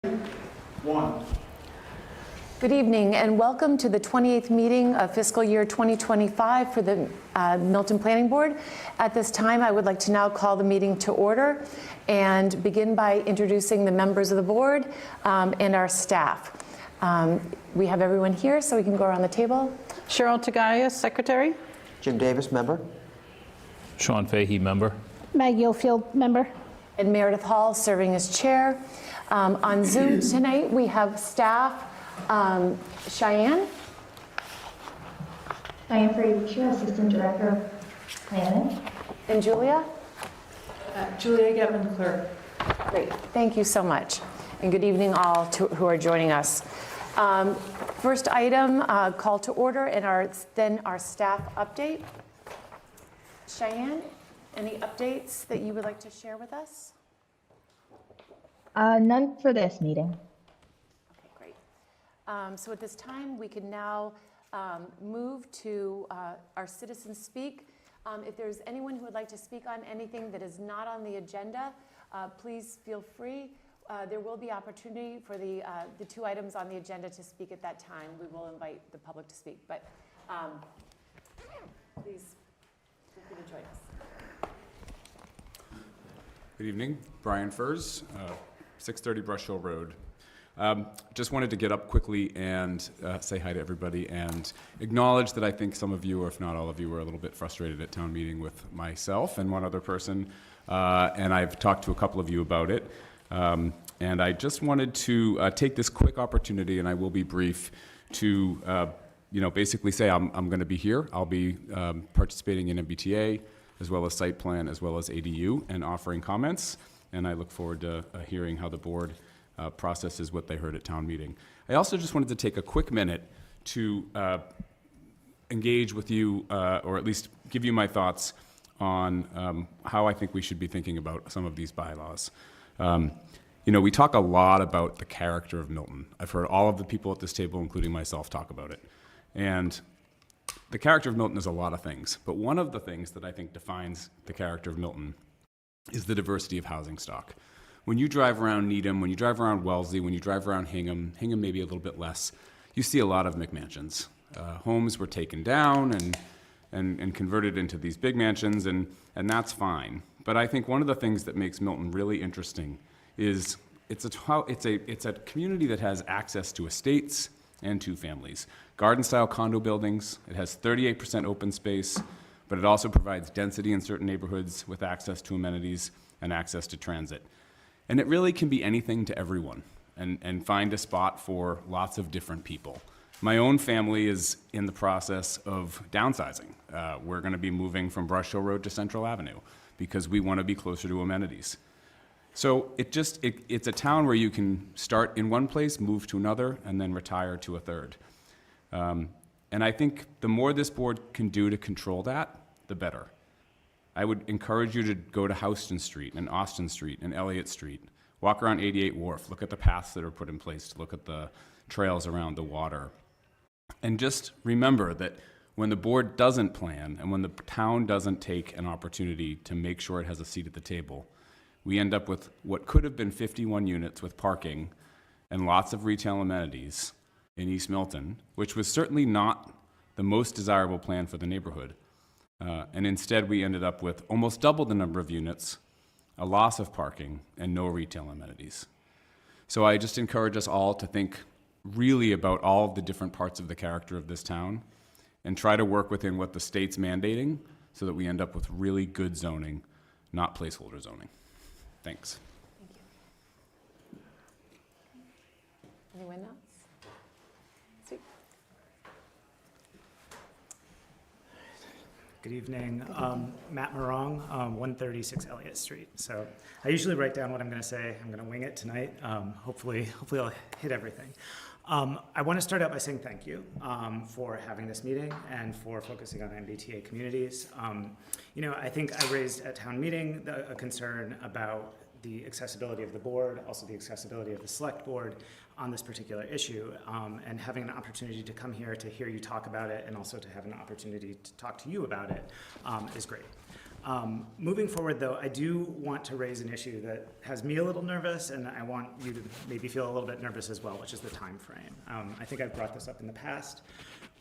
One. Good evening and welcome to the 28th meeting of fiscal year 2025 for the Milton Planning Board. At this time, I would like to now call the meeting to order and begin by introducing the members of the board and our staff. We have everyone here, so we can go around the table. Cheryl Tagaya, Secretary. Jim Davis, member. Sean Fahey, member. Maggie Oldfield, member. And Meredith Hall serving as chair. On Zoom tonight, we have staff. Cheyenne. Diane Freebucher, Assistant Director of Planning. And Julia. Julia Getman, Clerk. Great, thank you so much. And good evening all who are joining us. First item, call to order, and then our staff update. Cheyenne, any updates that you would like to share with us? None for this meeting. Okay, great. So at this time, we can now move to our citizens speak. If there's anyone who would like to speak on anything that is not on the agenda, please feel free. There will be opportunity for the two items on the agenda to speak at that time. We will invite the public to speak, but please feel free to join us. Good evening, Brian Furs, 630 Brush Hill Road. Just wanted to get up quickly and say hi to everybody and acknowledge that I think some of you, or if not all of you, were a little bit frustrated at town meeting with myself and one other person, and I've talked to a couple of you about it. And I just wanted to take this quick opportunity, and I will be brief, to basically say I'm going to be here. I'll be participating in MBTA, as well as site plan, as well as ADU, and offering comments. And I look forward to hearing how the board processes what they heard at town meeting. I also just wanted to take a quick minute to engage with you, or at least give you my thoughts on how I think we should be thinking about some of these bylaws. We talk a lot about the character of Milton. I've heard all of the people at this table, including myself, talk about it. And the character of Milton is a lot of things, but one of the things that I think defines the character of Milton is the diversity of housing stock. When you drive around Needham, when you drive around Wellesley, when you drive around Hingham maybe a little bit less, you see a lot of McMansions. Homes were taken down and converted into these big mansions, and that's fine. But I think one of the things that makes Milton really interesting is it's a community that has access to estates and to families. Garden-style condo buildings, it has 38% open space, but it also provides density in certain neighborhoods with access to amenities and access to transit. And it really can be anything to everyone and find a spot for lots of different people. My own family is in the process of downsizing. We're going to be moving from Brush Hill Road to Central Avenue because we want to be closer to amenities. So it's a town where you can start in one place, move to another, and then retire to a third. And I think the more this board can do to control that, the better. I would encourage you to go to Houston Street and Austin Street and Elliott Street, walk around 88 Wharf, look at the paths that are put in place, look at the trails around the water. And just remember that when the board doesn't plan and when the town doesn't take an opportunity to make sure it has a seat at the table, we end up with what could have been 51 units with parking and lots of retail amenities in East Milton, which was certainly not the most desirable plan for the neighborhood. And instead, we ended up with almost double the number of units, a loss of parking, and no retail amenities. So I just encourage us all to think really about all of the different parts of the character of this town and try to work within what the state's mandating so that we end up with really good zoning, not placeholder zoning. Thanks. Thank you. Anyone else? Sweet. Good evening. Matt Morong, 136 Elliott Street. So I usually write down what I'm going to say. I'm going to wing it tonight. Hopefully I'll hit everything. I want to start out by saying thank you for having this meeting and for focusing on MBTA communities. I think I raised at town meeting a concern about the accessibility of the board, also the accessibility of the select board on this particular issue, and having an opportunity to come here to hear you talk about it and also to have an opportunity to talk to you about it is great. Moving forward, though, I do want to raise an issue that has me a little nervous, and I want you to maybe feel a little bit nervous as well, which is the time frame. I think I've brought this up in the past.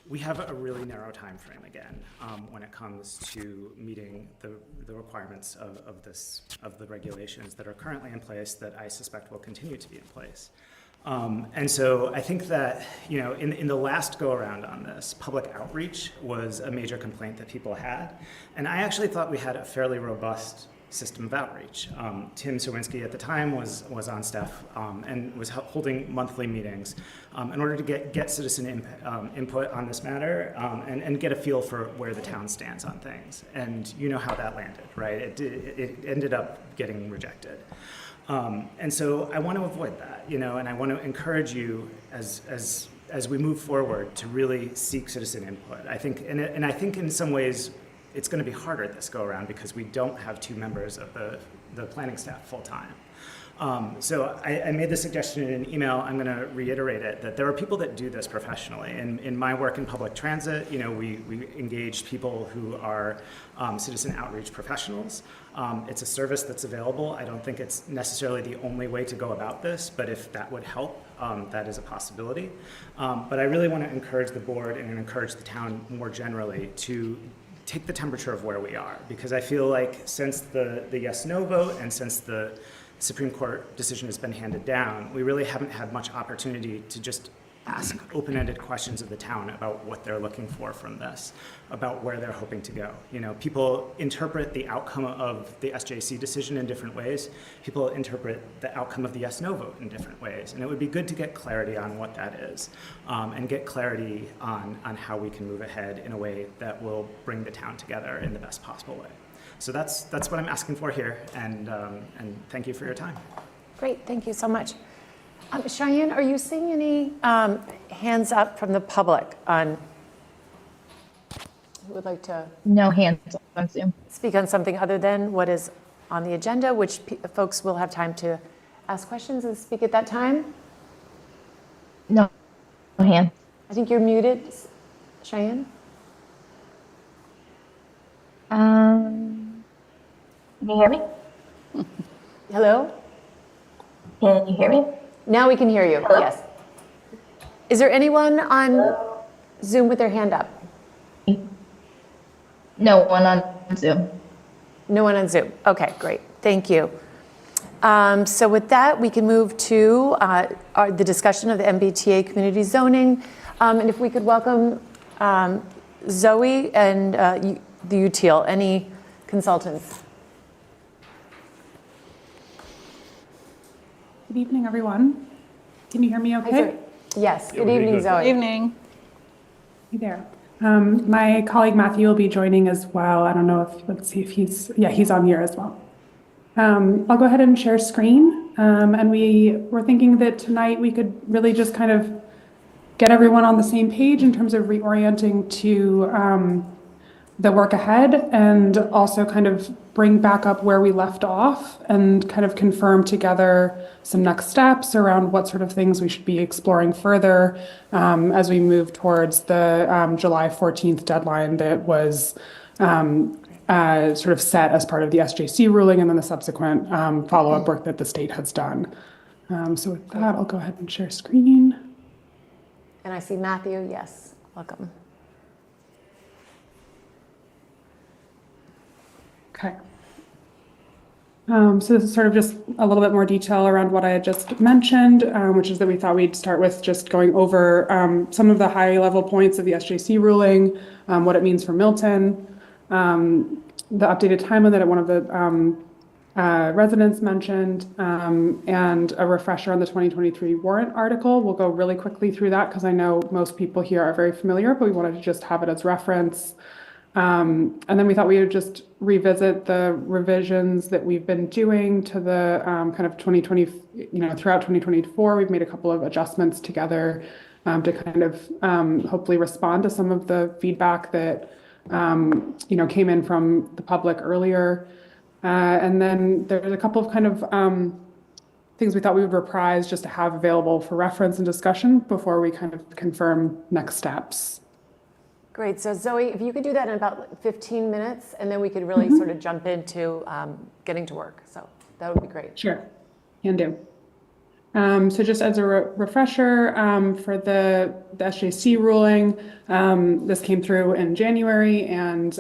We have a really narrow time frame again when it comes to meeting the requirements of the regulations that are currently in place that I suspect will continue to be in place. And so I think that, in the last go-around on this, public outreach was a major complaint that people had. And I actually thought we had a fairly robust system of outreach. Tim Serwinski at the time was on staff and was holding monthly meetings in order to get citizen input on this matter and get a feel for where the town stands on things. And you know how that landed, right? It ended up getting rejected. And so I want to avoid that, and I want to encourage you as we move forward to really seek citizen input. I think, and I think in some ways it's going to be harder this go around because we don't have 2 members of the planning staff full time. So I made the suggestion in an email. I'm going to reiterate it, that there are people that do this professionally. And in my work in public transit, we engage people who are citizen outreach professionals. It's a service that's available. I don't think it's necessarily the only way to go about this, but if that would help, that is a possibility. But I really want to encourage the board and encourage the town more generally to take the temperature of where we are, because I feel like since the yes/no vote and since the Supreme Court decision has been handed down, we really haven't had much opportunity to just ask open-ended questions of the town about what they're looking for from this, about where they're hoping to go. People interpret the outcome of the SJC decision in different ways. People interpret the outcome of the yes/no vote in different ways. And it would be good to get clarity on what that is and get clarity on how we can move ahead in a way that will bring the town together in the best possible way. So that's what I'm asking for here, and thank you for your time. Great, thank you so much. Cheyenne, are you seeing any hands up from the public on who would like to No hands on Zoom. speak on something other than what is on the agenda, which folks will have time to ask questions and speak at that time? No hands. I think you're muted, Cheyenne. Can you hear me? Hello? Can you hear me? Now we can hear you, Hello? yes. Is there anyone on Zoom with their hand up? No one on Zoom. No one on Zoom. Okay, great. Thank you. So with that, we can move to the discussion of the MBTA community zoning. And if we could welcome Zoe and the UTIL, any consultants? Good evening, everyone. Can you hear me okay? Yes, good evening, Zoe. Evening. Hey there. My colleague Matthew will be joining as well. I don't know if, let's see if he's on here as well. I'll go ahead and share screen. And we were thinking that tonight we could really just kind of get everyone on the same page in terms of reorienting to the work ahead, and also kind of bring back up where we left off and kind of confirm together some next steps around what sort of things we should be exploring further as we move towards the July 14th deadline that was sort of set as part of the SJC ruling and then the subsequent follow-up work that the state has done. So with that, I'll go ahead and share screen. And I see Matthew, yes, welcome. Okay. So this is sort of just a little bit more detail around what I had just mentioned, which is that we thought we'd start with just going over some of the high level points of the SJC ruling, what it means for Milton, the updated timeline that one of the residents mentioned, and a refresher on the 2023 warrant article. We'll go really quickly through that because I know most people here are very familiar, but we wanted to just have it as reference. And then we thought we would just revisit the revisions that we've been doing to the kind of 2020, throughout 2024. We've made a couple of adjustments together to kind of hopefully respond to some of the feedback that came in from the public earlier. And then there's a couple of kind of things we thought we would reprise just to have available for reference and discussion before we kind of confirm next steps. Great. So Zoe, if you could do that in about 15 minutes, and then we could really sort of jump into getting to work. So that would be great. Sure, can do. So just as a refresher, for the SJC ruling, this came through in January, and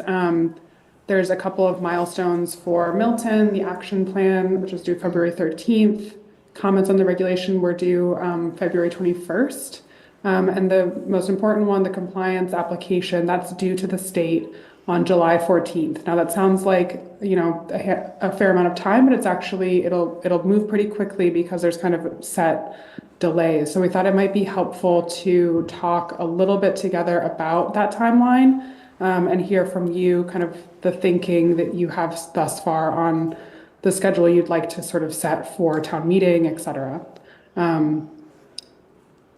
there's a couple of milestones for Milton, the action plan, which was due February 13th. Comments on the regulation were due February 21st. And the most important one, the compliance application, that's due to the state on July 14th. Now that sounds like, you know, a fair amount of time, but it's actually, it'll move pretty quickly because there's kind of set delays. So we thought it might be helpful to talk a little bit together about that timeline, and hear from you kind of the thinking that you have thus far on the schedule you'd like to sort of set for town meeting, et cetera.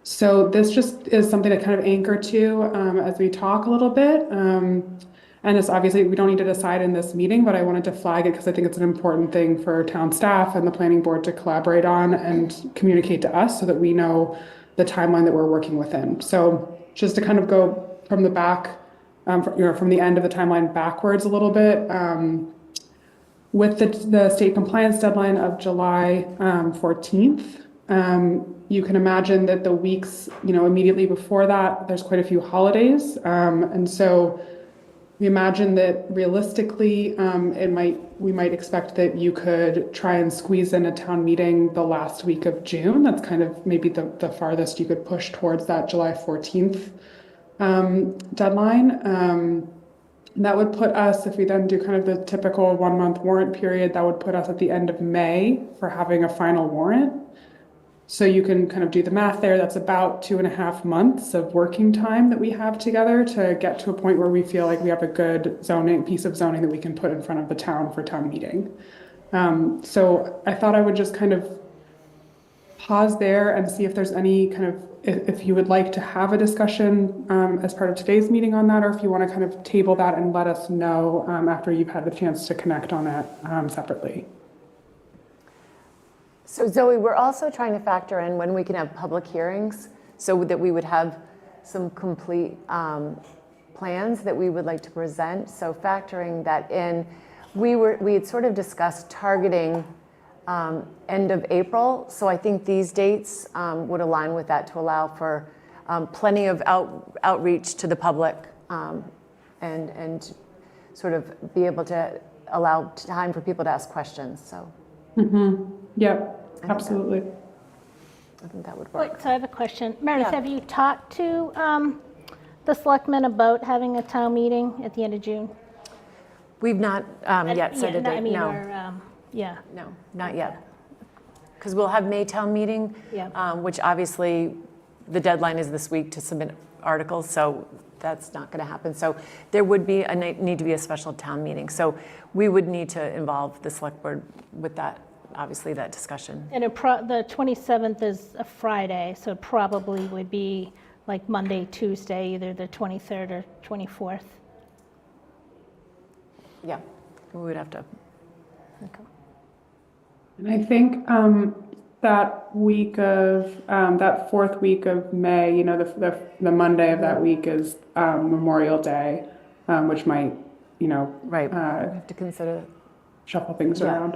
So this just is something to kind of anchor to as we talk a little bit. And this obviously we don't need to decide in this meeting, but I wanted to flag it because I think it's an important thing for town staff and the planning board to collaborate on and communicate to us so that we know the timeline that we're working within. So just to kind of go from the back, from the end of the timeline backwards a little bit, with the state compliance deadline of July 14th, you can imagine that the weeks, immediately before that, there's quite a few holidays. And so we imagine that realistically, we might expect that you could try and squeeze in a town meeting the last week of June. That's kind of maybe the farthest you could push towards that July 14th deadline. And that would put us, if we then do kind of the typical 1 month warrant period, that would put us at the end of May for having a final warrant. So you can kind of do the math there. That's about 2.5 months of working time that we have together to get to a point where we feel like we have a good piece of zoning that we can put in front of the town for town meeting. So I thought I would just kind of pause there and see if there's any kind of, if you would like to have a discussion as part of today's meeting on that, or if you want to kind of table that and let us know after you've had the chance to connect on it separately. So Zoe, we're also trying to factor in when we can have public hearings so that we would have some complete plans that we would like to present. So factoring that in, we had sort of discussed targeting end of April. So I think these dates would align with that to allow for plenty of outreach to the public and sort of be able to allow time for people to ask questions. So. Yep, absolutely. I think that would work. Wait, so I have a question. Meredith, Yeah. have you talked to the selectmen about having a town meeting at the end of June? We've not yet set a date. I mean, No, or, yeah. no, not yet. Because we'll have May town meeting, Yeah. which obviously the deadline is this week to submit articles, so that's not going to happen. So there would be need to be a special town meeting. So we would need to involve the select board with that, obviously, that discussion. And the 27th is a Friday, so it probably would be like Monday, Tuesday, either the 23rd or 24th. Yeah, we would have to. Okay. And I think that week of that fourth week of May, the Monday of that week is Memorial Day, which might, Right, we have to consider. shuffle things Yeah.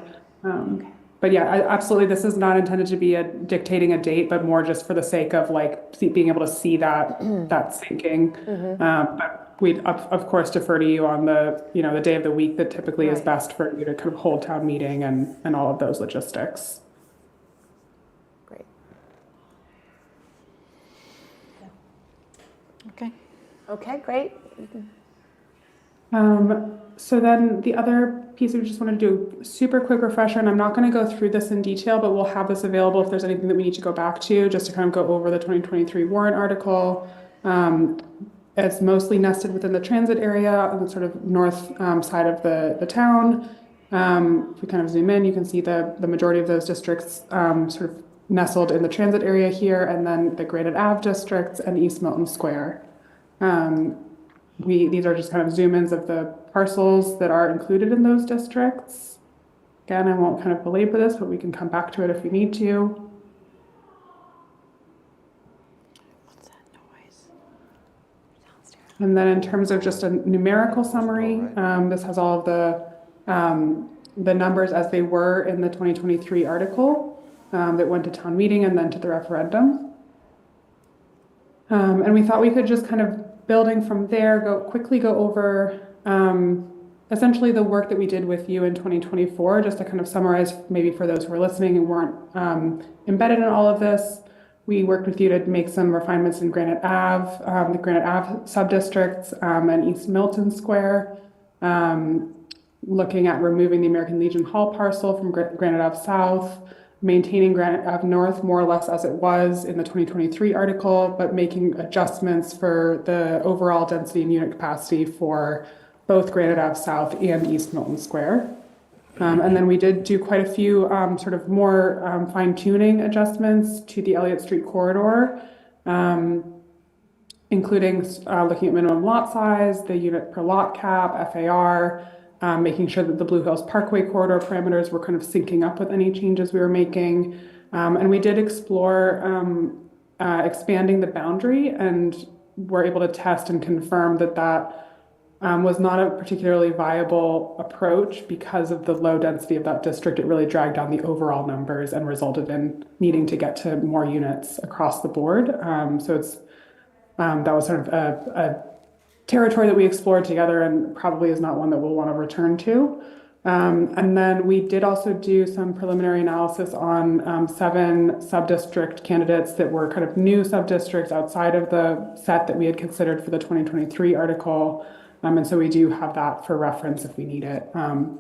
around. But yeah, absolutely, this is not intended to be dictating a date, but more just for the sake of being able to see that syncing. But we'd of course defer to you on the the day of the week that typically is Right. best for you to kind of hold town meeting and all of those logistics. Great. Okay. Okay, great. So then the other piece we just want to do a super quick refresher, and I'm not going to go through this in detail, but we'll have this available if there's anything that we need to go back to, just to kind of go over the 2023 warrant article. It's mostly nested within the transit area on the sort of north side of the town. If we kind of zoom in, you can see the majority of those districts sort of nestled in the transit area here, and then the Graded Ave districts and East Milton Square. These are just kind of zoom-ins of the parcels that are included in those districts. Again, I won't kind of belabor this, but we can come back to it if we need to. What's that noise? Downstairs. And then in terms of just a numerical summary, this has all of the numbers as they were in the 2023 article that went to town meeting and then to the referendum. And we thought we could just kind of building from there, quickly go over essentially the work that we did with you in 2024, just to kind of summarize maybe for those who are listening and weren't embedded in all of this. We worked with you to make some refinements in Granite Ave, the Granite Ave subdistricts, and East Milton Square, looking at removing the American Legion Hall parcel from Granite Ave South, maintaining Granite Ave North more or less as it was in the 2023 article, but making adjustments for the overall density and unit capacity for both Granite Ave South and East Milton Square. And then we did do quite a few sort of more fine-tuning adjustments to the Elliott Street corridor, including looking at minimum lot size, the unit per lot cap, FAR, making sure that the Blue Hills Parkway corridor parameters were kind of syncing up with any changes we were making. And we did explore expanding the boundary, and were able to test and confirm that that was not a particularly viable approach because of the low density of that district. It really dragged down the overall numbers and resulted in needing to get to more units across the board. So it's that was sort of a territory that we explored together and probably is not one that we'll want to return to. And then we did also do some preliminary analysis on 7 sub-district candidates that were kind of new sub-districts outside of the set that we had considered for the 2023 article. And so we do have that for reference if we need it.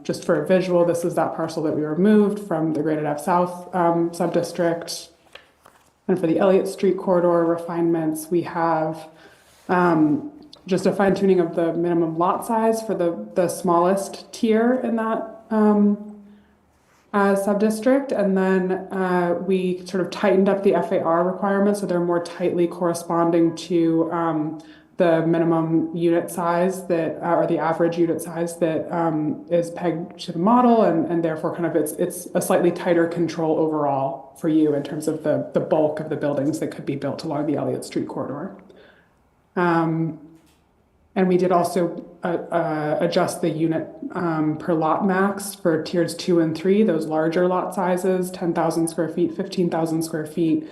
Just for a visual, this is that parcel that we removed from the Granite Ave South sub-district. And for the Elliott Street corridor refinements, we have just a fine-tuning of the minimum lot size for the smallest tier in that sub-district. And then we sort of tightened up the FAR requirements so they're more tightly corresponding to the minimum unit size that, or the average unit size that is pegged to the model, and therefore kind of it's a slightly tighter control overall for you in terms of the bulk of the buildings that could be built along the Elliott Street corridor. And we did also adjust the unit per lot max for tiers 2 and 3, those larger lot sizes, 10,000 square feet, 15,000 square feet,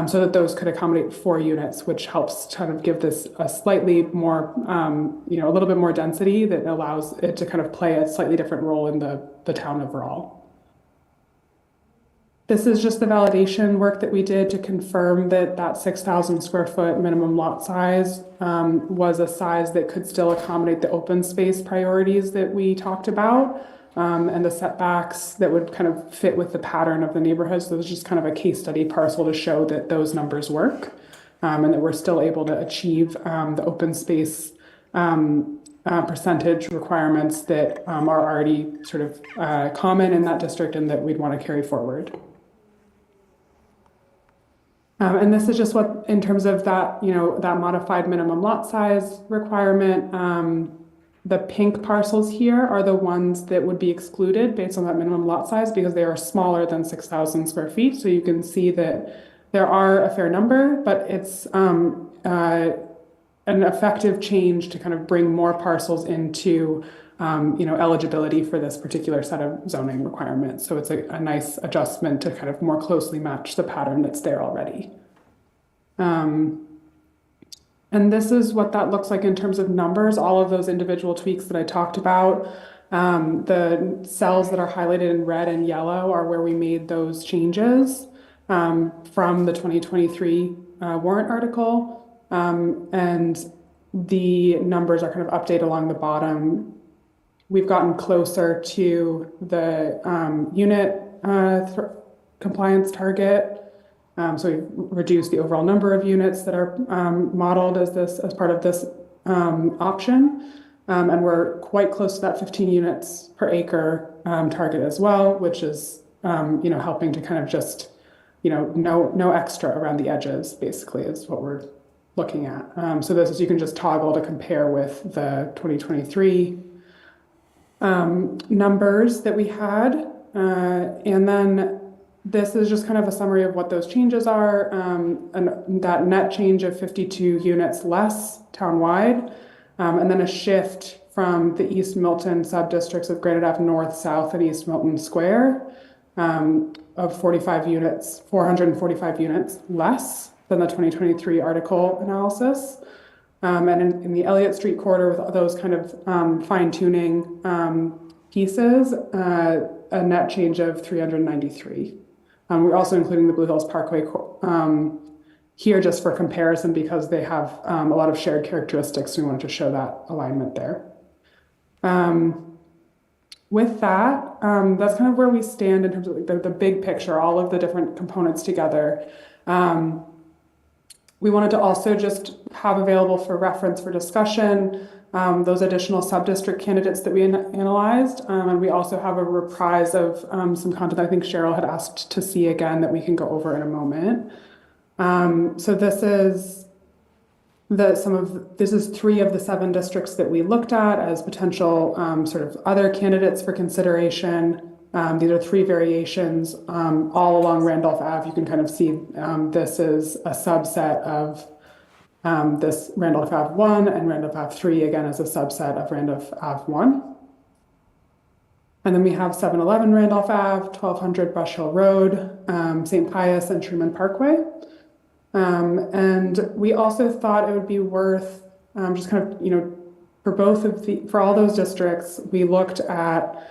so that those could accommodate 4 units, which helps kind of give this a slightly more, a little bit more density that allows it to kind of play a slightly different role in the town overall. This is just the validation work that we did to confirm that that 6,000 square foot minimum lot size was a size that could still accommodate the open space priorities that we talked about. And the setbacks that would kind of fit with the pattern of the neighborhood. So it was just kind of a case study parcel to show that those numbers work, and that we're still able to achieve the open space percentage requirements that are already sort of common in that district and that we'd want to carry forward. And this is just what, in terms of that, that modified minimum lot size requirement, the pink parcels here are the ones that would be excluded based on that minimum lot size because they are smaller than 6,000 square feet. So you can see that there are a fair number, but it's an effective change to kind of bring more parcels into eligibility for this particular set of zoning requirements. So it's a nice adjustment to kind of more closely match the pattern that's there already. And this is what that looks like in terms of numbers, all of those individual tweaks that I talked about. The cells that are highlighted in red and yellow are where we made those changes from the 2023 warrant article. And the numbers are kind of updated along the bottom. We've gotten closer to the unit compliance target. So we've reduced the overall number of units that are modeled as part of this option. And we're quite close to that 15 units per acre target as well, which is, helping to kind of just, no extra around the edges, basically, is what we're looking at. So this is, you can just toggle to compare with the 2023 numbers that we had. And then this is just kind of a summary of what those changes are. And that net change of 52 units less townwide, and then a shift from the East Milton sub-districts of Granite Ave North, South, and East Milton Square of 445 units less than the 2023 article analysis. And in the Elliott Street corridor, with those kind of fine-tuning pieces, a net change of 393. We're also including the Blue Hills Parkway here just for comparison because they have a lot of shared characteristics. We wanted to show that alignment there. With that, that's kind of where we stand in terms of the big picture, all of the different components together. We wanted to also just have available for reference for discussion those additional sub-district candidates that we analyzed. And we also have a reprise of some content I think Cheryl had asked to see again that we can go over in a moment. So this is this is 3 of the 7 districts that we looked at as potential sort of other candidates for consideration. These are 3 variations all along Randolph Ave. You can kind of see this is a subset of this Randolph Ave 1 and Randolph Ave 3 again as a subset of Randolph Ave 1. And then we have 711 Randolph Ave, 1200 Brush Hill Road, St. Pius and Truman Parkway. And we also thought it would be worth just kind of, for all those districts, we looked at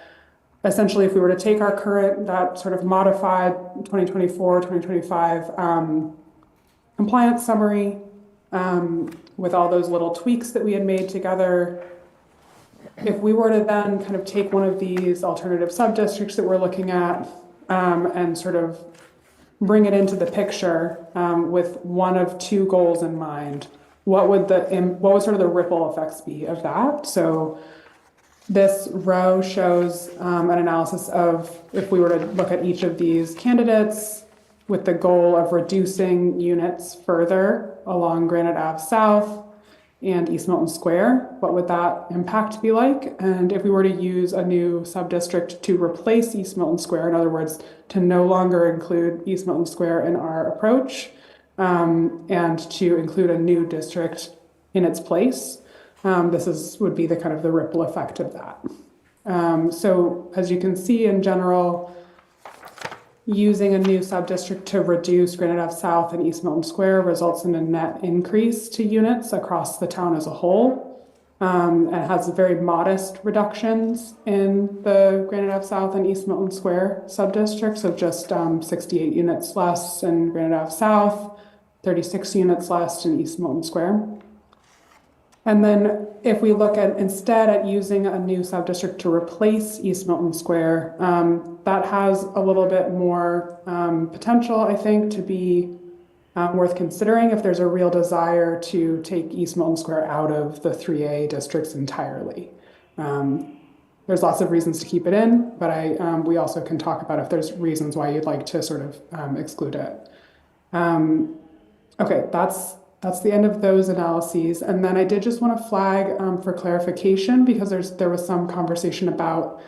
essentially if we were to take our current, that sort of modified 2024, 2025 compliance summary with all those little tweaks that we had made together. If we were to then kind of take one of these alternative sub-districts that we're looking at and sort of bring it into the picture with one of 2 goals in mind, what would sort of the ripple effects be of that? So this row shows an analysis of if we were to look at each of these candidates with the goal of reducing units further along Granite Ave South and East Milton Square, what would that impact be like? And if we were to use a new sub-district to replace East Milton Square, in other words, to no longer include East Milton Square in our approach, and to include a new district in its place, would be the kind of the ripple effect of that. So as you can see in general, using a new sub-district to reduce Granite Ave South and East Milton Square results in a net increase to units across the town as a whole, and has very modest reductions in the Granite Ave South and East Milton Square sub-districts of just 68 units less in Granite Ave South, 36 units less in East Milton Square. And then if we look at instead at using a new sub-district to replace East Milton Square, that has a little bit more potential, I think, to be worth considering if there's a real desire to take East Milton Square out of the 3A districts entirely. There's lots of reasons to keep it in, but we also can talk about if there's reasons why you'd like to sort of exclude it. Okay, that's the end of those analyses. And then I did just want to flag for clarification because there was some conversation about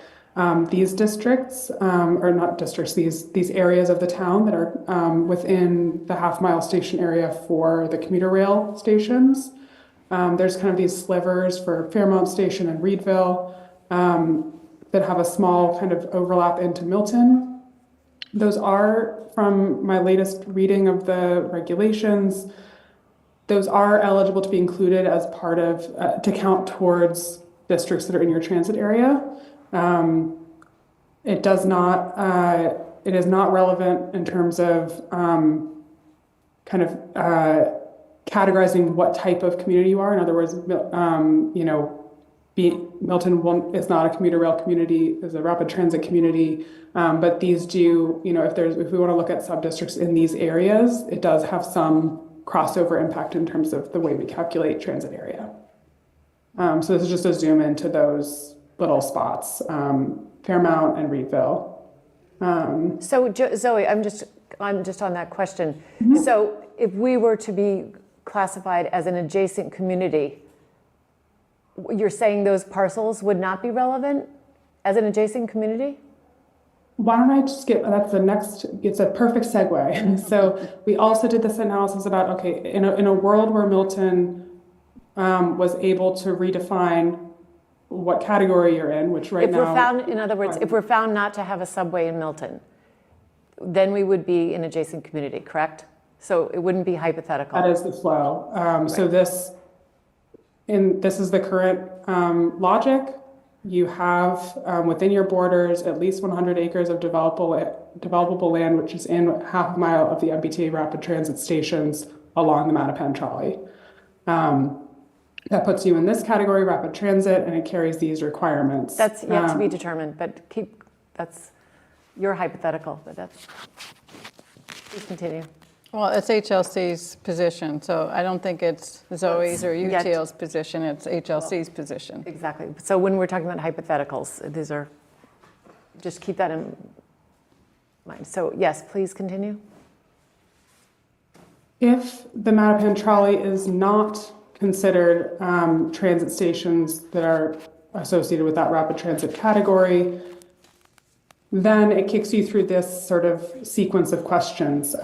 these districts, or not districts, these areas of the town that are within the half-mile station area for the commuter rail stations. There's kind of these slivers for Fairmount Station and Reedville that have a small kind of overlap into Milton. Those are, from my latest reading of the regulations, those are eligible to be included as part of, to count towards districts that are in your transit area. It does not, it is not relevant in terms of kind of categorizing what type of community you are. In other words, Milton is not a commuter rail community, is a rapid transit community, but these do, if we want to look at sub-districts in these areas, it does have some crossover impact in terms of the way we calculate transit area. So this is just a zoom into those little spots, Fairmount and Reedville. So Zoe, I'm just on that question. So if we were to be classified as an adjacent community, you're saying those parcels would not be relevant as an adjacent community? Why don't I just get, that's the next, it's a perfect segue. So we also did this analysis about, okay, in a world where Milton was able to redefine what category you're in, which right If we're now. found, in other words, if we're found not to have a subway in Milton, then we would be an adjacent community, correct? So it wouldn't be hypothetical. That is the flow. So this is the current logic. You have within your borders at least 100 acres of developable land, which is in half a mile of the MBTA rapid transit stations along the Mattapan trolley. That puts you in this category, rapid transit, and it carries these requirements. That's yet to be determined, but that's your hypothetical, but please continue. Well, it's HLC's position, so I don't think it's Zoe's or Yet- UTL's position, it's HLC's position. Exactly. So when we're talking about hypotheticals, these are, just keep that in mind. So yes, please continue. If the Mattapan trolley is not considered transit stations that are associated with that rapid transit category, then it kicks you through this sort of sequence of questions.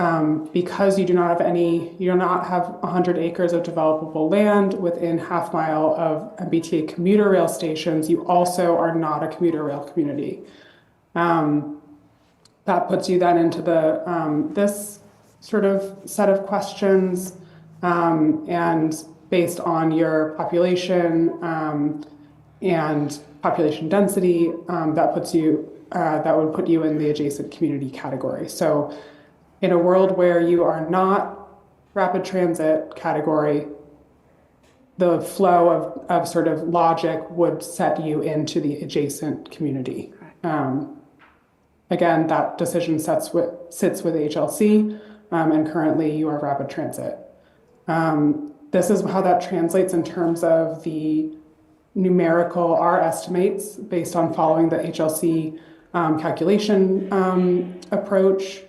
Because you do not have 100 acres of developable land within half mile of MBTA commuter rail stations, you also are not a commuter rail community. That puts you then into this sort of set of questions, and based on your population and population density, that would put you in the adjacent community category. So in a world where you are not rapid transit category, the flow of sort of logic would set you into the adjacent community. Again, that decision sits with HLC, and currently you are rapid transit. This is how that translates in terms of the numerical R estimates based on following the HLC calculation approach.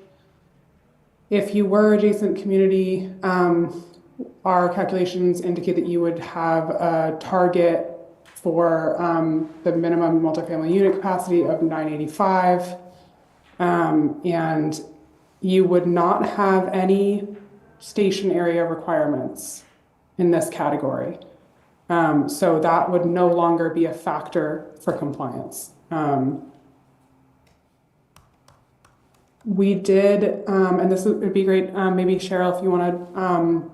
If you were adjacent community, our calculations indicate that you would have a target for the minimum multifamily unit capacity of 985, and you would not have any station area requirements in this category. So that would no longer be a factor for compliance. We did, and this would be great, maybe Cheryl, if you want to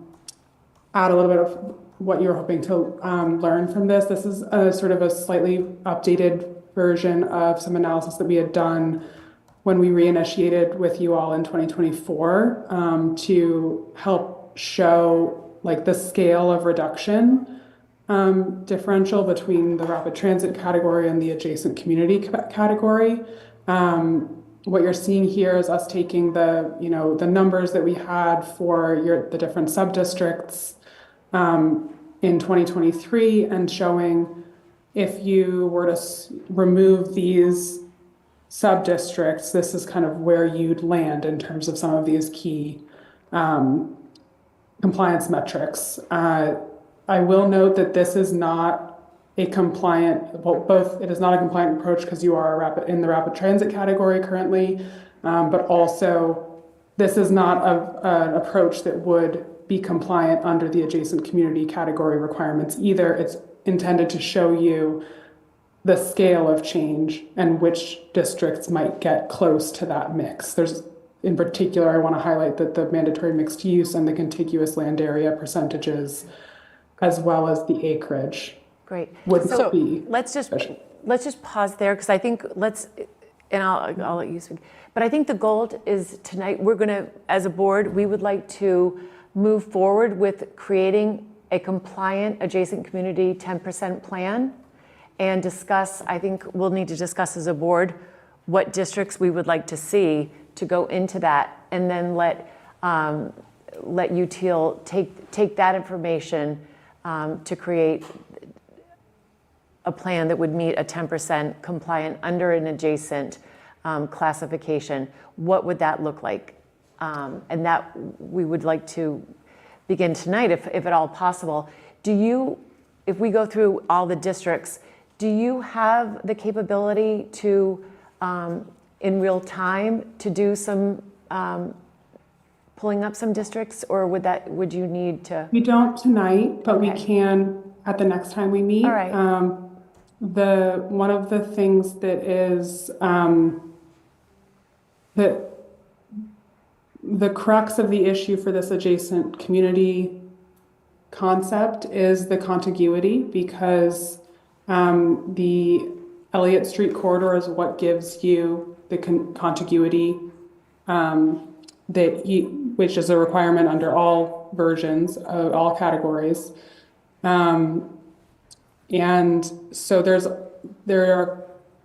add a little bit of what you're hoping to learn from this. This is a sort of a slightly updated version of some analysis that we had done when we reinitiated with you all in 2024 to help show like the scale of reduction differential between the rapid transit category and the adjacent community category. What you're seeing here is us taking the numbers that we had for the different sub-districts in 2023 and showing if you were to remove these sub-districts, this is kind of where you'd land in terms of some of these key compliance metrics. I will note that this is not a compliant, it is not a compliant approach because you are in the rapid transit category currently, but also this is not an approach that would be compliant under the adjacent community category requirements either. It's intended to show you the scale of change and which districts might get close to that mix. In particular, I want to highlight that the mandatory mixed use and the contiguous land area percentages, as well as the acreage, Great. would So be. let's just pause there because I think and I'll let you speak. But I think the goal is tonight we're going to, as a board, we would like to move forward with creating a compliant adjacent community 10% plan and discuss, I think we'll need to discuss as a board what districts we would like to see to go into that, and then let UTL take that information to create a plan that would meet a 10% compliant under an adjacent classification. What would that look like? And that we would like to begin tonight, if at all possible. If we go through all the districts, do you have the capability to in real time to do some, pulling up some districts, or would you need to? We don't tonight, but we Okay. can at the next time we meet. All right. One of the things that is, the crux of the issue for this adjacent community concept is the contiguity, because the Elliott Street corridor is what gives you the contiguity which is a requirement under all versions of all categories. And so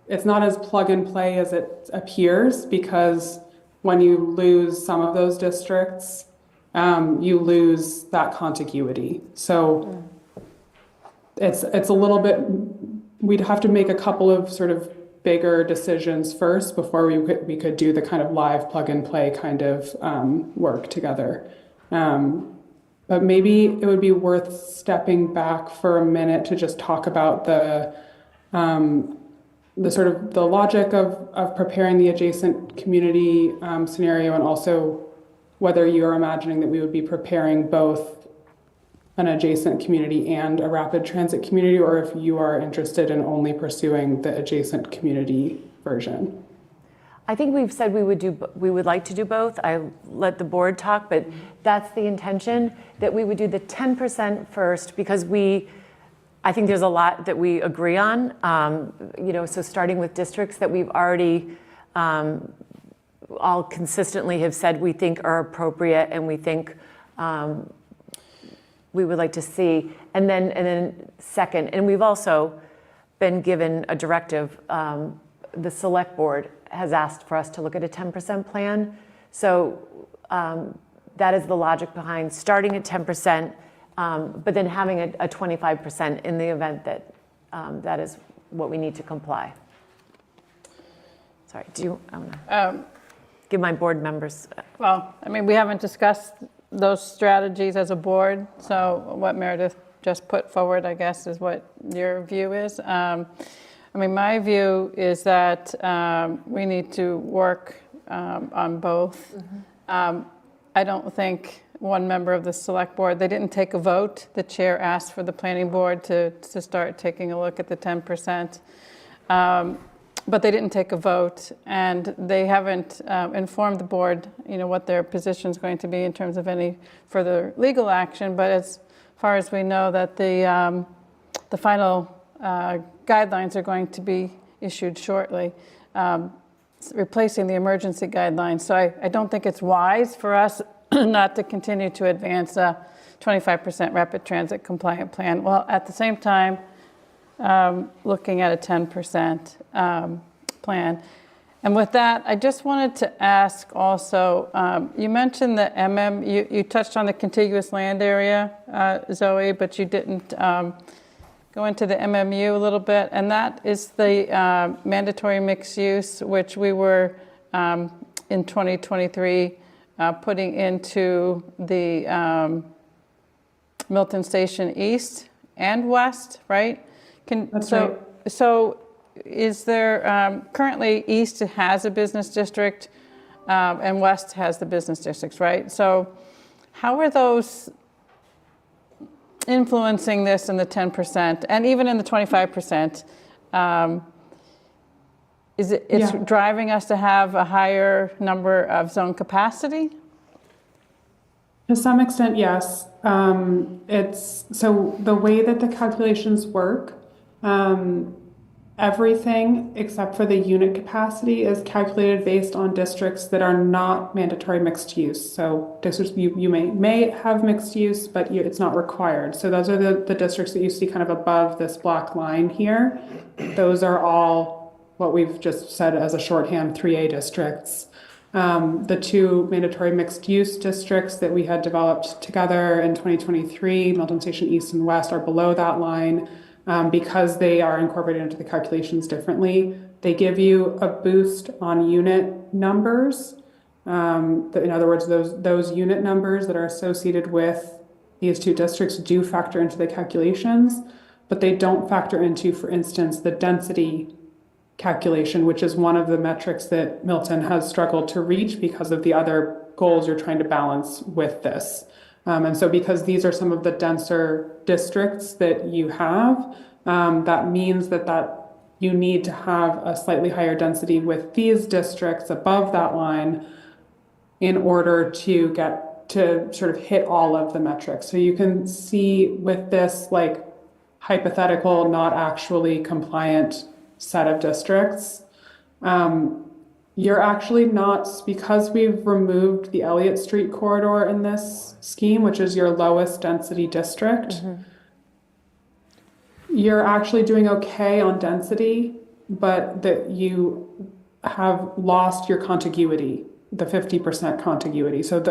it's not as plug and play as it appears, because when you lose some of those districts, you lose that contiguity. So it's a little bit, we'd have to make a couple of sort of bigger decisions first before we could do the kind of live plug and play kind of work together. But maybe it would be worth stepping back for a minute to just talk about the sort of the logic of preparing the adjacent community scenario, and also whether you're imagining that we would be preparing both an adjacent community and a rapid transit community, or if you are interested in only pursuing the adjacent community version. I think we've said we would like to do both. I let the board talk, but that's the intention, that we would do the 10% first, because I think there's a lot that we agree on. So starting with districts that we've already all consistently have said we think are appropriate and we think we would like to see. And then second, and we've also been given a directive, the select board has asked for us to look at a 10% plan. So that is the logic behind starting at 10%, but then having a 25% in the event that that is what we need to comply. Sorry, do you give my board members? Well, I mean, we haven't discussed those strategies as a board, so what Meredith just put forward, I guess, is what your view is. I mean, my view is that we need to work on both. I don't think one member of the select board, they didn't take a vote. The chair asked for the planning board to start taking a look at the 10%. But they didn't take a vote, and they haven't informed the board, what their position is going to be in terms of any further legal action. But as far as we know, that the final guidelines are going to be issued shortly, replacing the emergency guidelines. So I don't think it's wise for us not to continue to advance a 25% rapid transit compliant plan, while at the same time looking at a 10% plan. And with that, I just wanted to ask also, you mentioned the you touched on the contiguous land area, Zoe, but you didn't go into the MMU a little bit, and that is the mandatory mixed use, which we were in 2023 putting into the Milton Station East and West, right? That's right. So is there, currently East has a business district and West has the business districts, right? So how are those influencing this in the 10% and even in the 25%? It's driving us to have a higher number of zone capacity? To some extent, yes. So the way that the calculations work, everything except for the unit capacity is calculated based on districts that are not mandatory mixed use. So districts you may have mixed use, but it's not required. So those are the districts that you see kind of above this black line here. Those are all what we've just said as a shorthand 3A districts. The two mandatory mixed use districts that we had developed together in 2023, Milton Station East and West, are below that line. Because they are incorporated into the calculations differently. They give you a boost on unit numbers. In other words, those unit numbers that are associated with these two districts do factor into the calculations, but they don't factor into, for instance, the density calculation, which is one of the metrics that Milton has struggled to reach because of the other goals you're trying to balance with this. And so because these are some of the denser districts that you have, that means that you need to have a slightly higher density with these districts above that line in order to get to sort of hit all of the metrics. So you can see with this like hypothetical, not actually compliant set of districts, you're actually not, because we've removed the Elliott Street corridor in this scheme, which is your lowest density district, you're actually doing okay on density, but that you have lost your contiguity, the 50% contiguity. So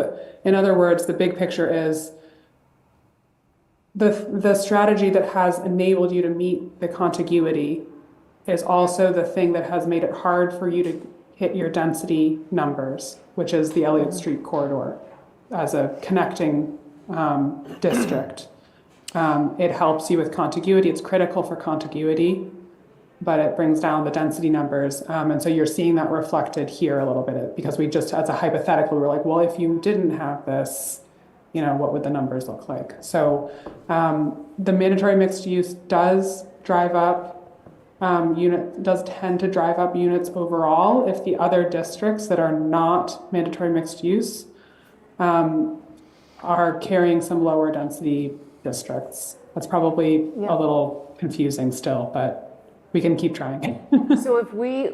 in other words, the big picture is the strategy that has enabled you to meet the contiguity is also the thing that has made it hard for you to hit your density numbers, which is the Elliott Street corridor as a connecting district. It helps you with contiguity. It's critical for contiguity, but it brings down the density numbers. And so you're seeing that reflected here a little bit, because we just, as a hypothetical, we were like, well, if you didn't have this, what would the numbers look like? So the mandatory mixed use does drive up does tend to drive up units overall if the other districts that are not mandatory mixed use are carrying some lower density districts. That's probably a little confusing still, but we can keep trying. So if we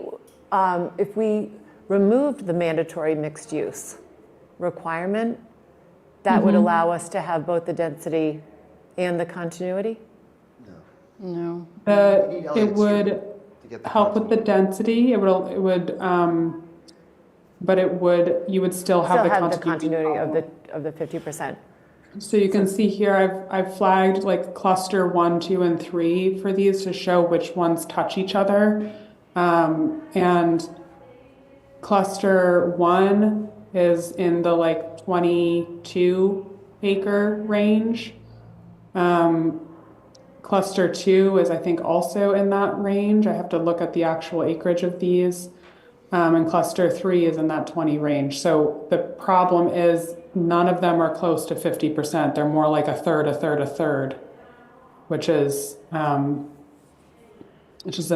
removed the mandatory mixed use requirement, that would allow us to have both the density and the continuity? No. It would help with the density. It would, but you would still have the continuity of the 50%. So you can see here, I've flagged like cluster 1, 2, and 3 for these to show which ones touch each other. And cluster 1 is in the like 22 acre range. Cluster 2 is, I think, also in that range. I have to look at the actual acreage of these. And cluster 3 is in that 20 range. So the problem is none of them are close to 50%. They're more like a third, a third, a third, which is an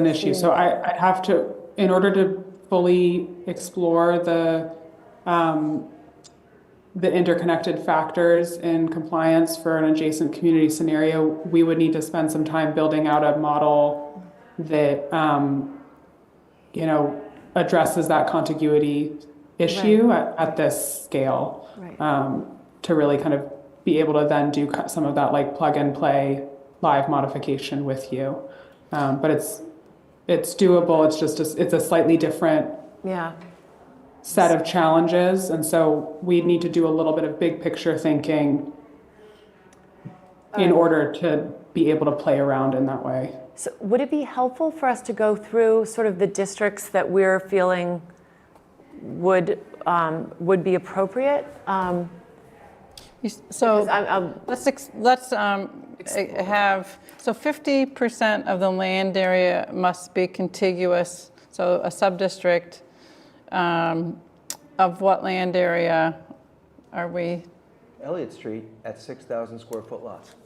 issue. So I have to, in order to fully explore the interconnected factors in compliance for an adjacent community scenario, we would need to spend some time building out a model that, addresses that contiguity issue at this scale, to really kind of be able to then do some of that like plug and play live modification with you. But it's doable. It's just it's a slightly different set of challenges, and so we need to do a little bit of big picture thinking in order to be able to play around in that way. So would it be helpful for us to go through sort of the districts that we're feeling would be appropriate? So let's have, so 50% of the land area must be contiguous. So a sub-district of what land area are we? Elliott Street at 6,000 square foot lots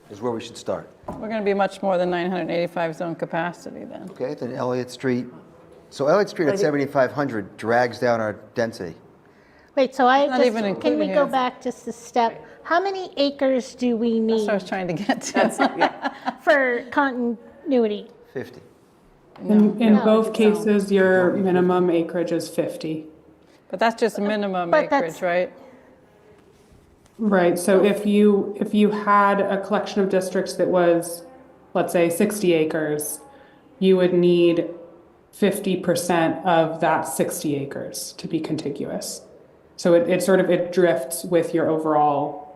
is where we should start. We're going to be much more than 985 zone capacity then. Okay, then Elliott Street. So Elliott Street at 7,500 drags down our density. Wait, so can we here. go back just a step? How many acres do we That's need what I was trying to get to. for continuity? 50. In both cases, your minimum acreage is 50. But that's just minimum But acreage, right? Right, so if you had a collection of districts that was, let's say, 60 acres, you would need 50% of that 60 acres to be contiguous. So it drifts with your overall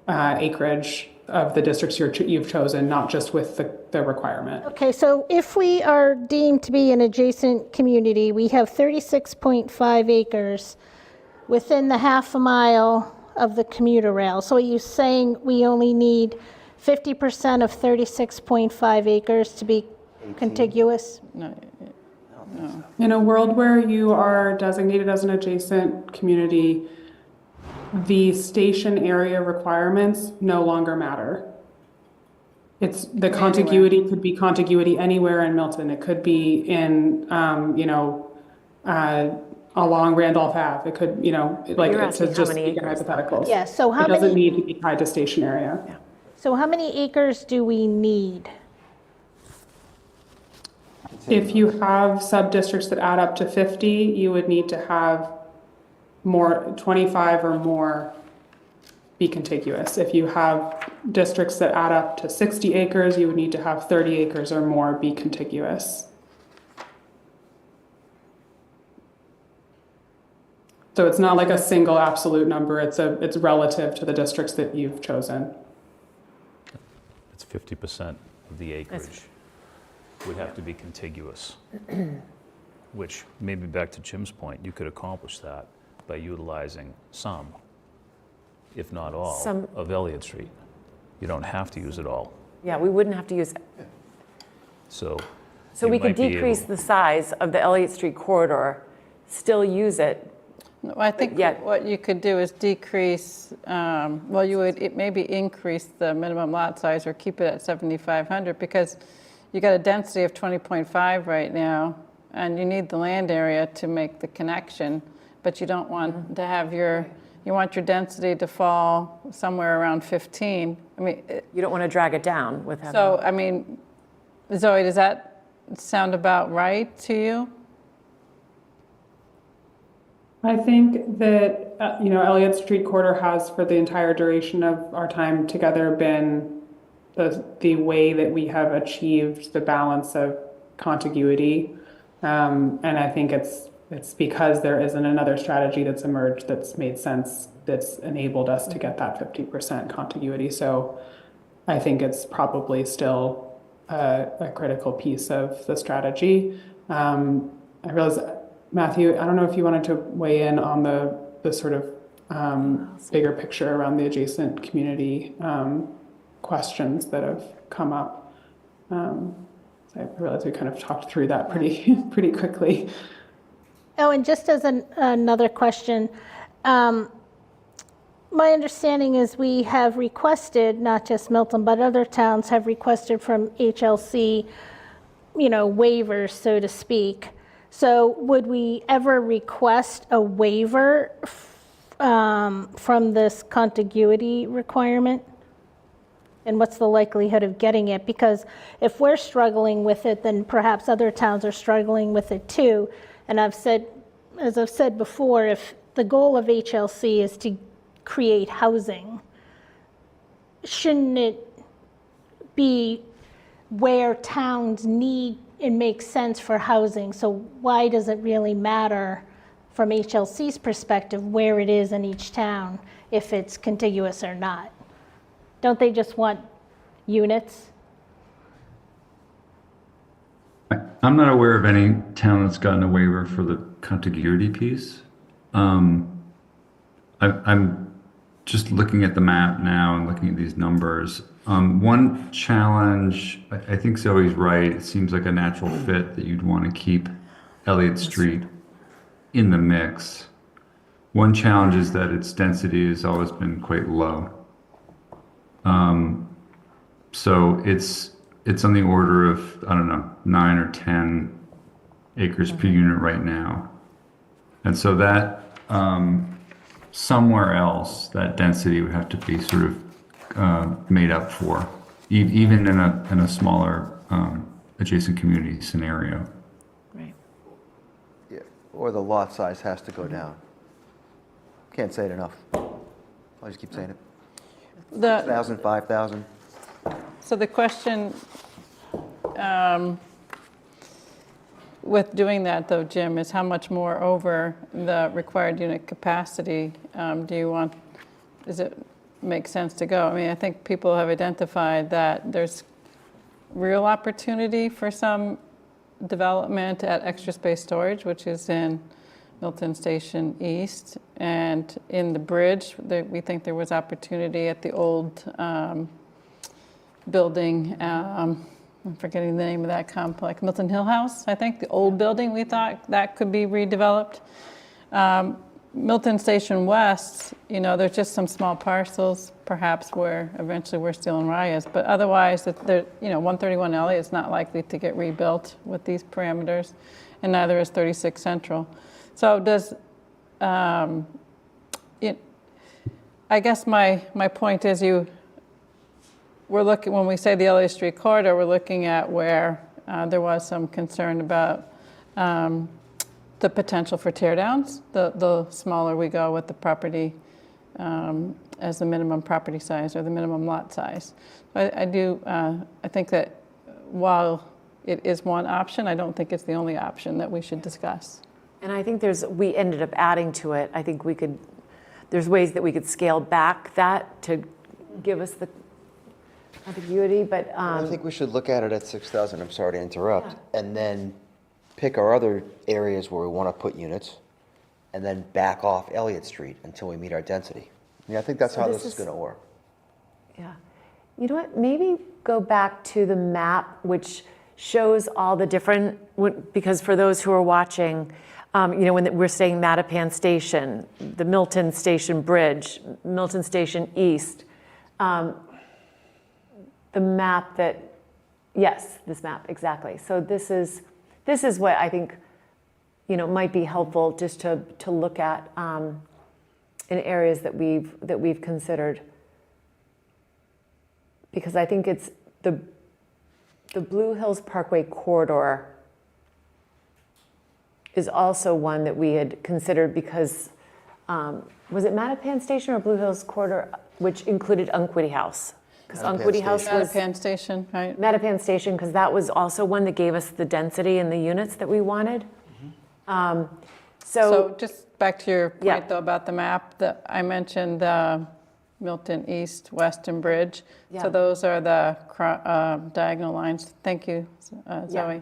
acreage of the districts you've chosen, not just with the requirement. Okay, so if we are deemed to be an adjacent community, we have 36.5 acres within the half a mile of the commuter rail. So are you saying we only need 50% of 36.5 acres to be contiguous? No, In a world where you are designated as an adjacent community, the station area requirements no longer matter. It's the contiguity could be contiguity anywhere in Milton. It could be in, along Randolph Ave. It could, like, You're to asking how just many speak in acres, though. hypotheticals. Yeah, so It how doesn't many, need to be tied to station area. so how many acres do we need? If you have sub-districts that add up to 50, you would need to have 25 or more be contiguous. If you have districts that add up to 60 acres, you would need to have 30 acres or more be contiguous. So it's not like a single absolute number, it's relative to the districts that you've chosen. It's 50% of the acreage would have to be contiguous, which maybe back to Jim's point, you could accomplish that by utilizing some, if not all, Some. of Elliott Street. You don't have to use it all. Yeah, we wouldn't have to use it. So So you we could might be decrease able- the size of the Elliott Street corridor, still use it. Well, I think yet- what you could do is decrease, you would maybe increase the minimum lot size or keep it at 7,500 because you got a density of 20.5 right now, and you need the land area to make the connection, but you don't want to have you want your density to fall somewhere around 15. I mean, You don't want to drag it down with having. so, I mean, Zoe, does that sound about right to you? I think that, Elliott Street corridor has for the entire duration of our time together been the way that we have achieved the balance of contiguity. And I think it's because there isn't another strategy that's emerged that's made sense, that's enabled us to get that 50% contiguity. So I think it's probably still a critical piece of the strategy. I realize, Matthew, I don't know if you wanted to weigh in on the sort of bigger picture around the adjacent community questions that have come up. So I realize we kind of talked through that pretty quickly. Oh, and just as another question, my understanding is we have requested, not just Milton, but other towns have requested from HLC, waivers, so to speak. So would we ever request a waiver from this contiguity requirement? And what's the likelihood of getting it? Because if we're struggling with it, then perhaps other towns are struggling with it too. And as I've said before, if the goal of HLC is to create housing, shouldn't it be where towns need and makes sense for housing? So why does it really matter from HLC's perspective where it is in each town, if it's contiguous or not? Don't they just want units? I'm not aware of any town that's gotten a waiver for the contiguity piece. I'm just looking at the map now and looking at these numbers. One challenge, I think Zoe's right, it seems like a natural fit that you'd want to keep Elliott Street in the mix. One challenge is that its density has always been quite low. So it's on the order of, I don't know, 9 or 10 acres per unit right now. And so that, somewhere else, that density would have to be sort of made up for, even in a smaller adjacent community scenario. Right. Yeah, or the lot size has to go down. Can't say it enough. I'll just keep saying it. 6,000, 5,000. So the question with doing that, though, Jim, is how much more over the required unit capacity do you want? Does it make sense to go? I mean, I think people have identified that there's real opportunity for some development at Extra Space Storage, which is in Milton Station East, and in the bridge, we think there was opportunity at the old building I'm forgetting the name of that complex, Milton Hill House, I think, the old building, we thought that could be redeveloped. Milton Station West, there's just some small parcels, perhaps where eventually we're still in Raya's, but otherwise, 131 Elliott is not likely to get rebuilt with these parameters, and neither is 36 Central. So I guess my point is when we say the Elliott Street corridor, we're looking at where there was some concern about the potential for tear downs, the smaller we go with the property as the minimum property size or the minimum lot size. I think that while it is one option, I don't think it's the only option that we should discuss. And I think we ended up adding to it. I think there's ways that we could scale back that to give us the ambiguity, but. I think we should look at it at 6,000, I'm sorry to interrupt, and then pick our other areas where we want to put units, and then back off Elliott Street until we meet our density. I think that's how this is going to work. Yeah. You know what, maybe go back to the map, which shows all the different, because for those who are watching, when we're saying Mattapan Station, the Milton Station Bridge, Milton Station East, the map yes, this map, exactly. So this is what I think, might be helpful just to look at in areas that we've considered. Because I think it's the Blue Hills Parkway corridor is also one that we had considered because, was it Mattapan Station or Blue Hills corridor, which included Unquity House? Because Unquity House was Mattapan Station, right? Mattapan Station, because that was also one that gave us the density and the units that we wanted. So just back to your point, Yeah. though, about the map, I mentioned the Milton East Weston Bridge. Yeah. So those are the diagonal lines. Thank you, Zoe.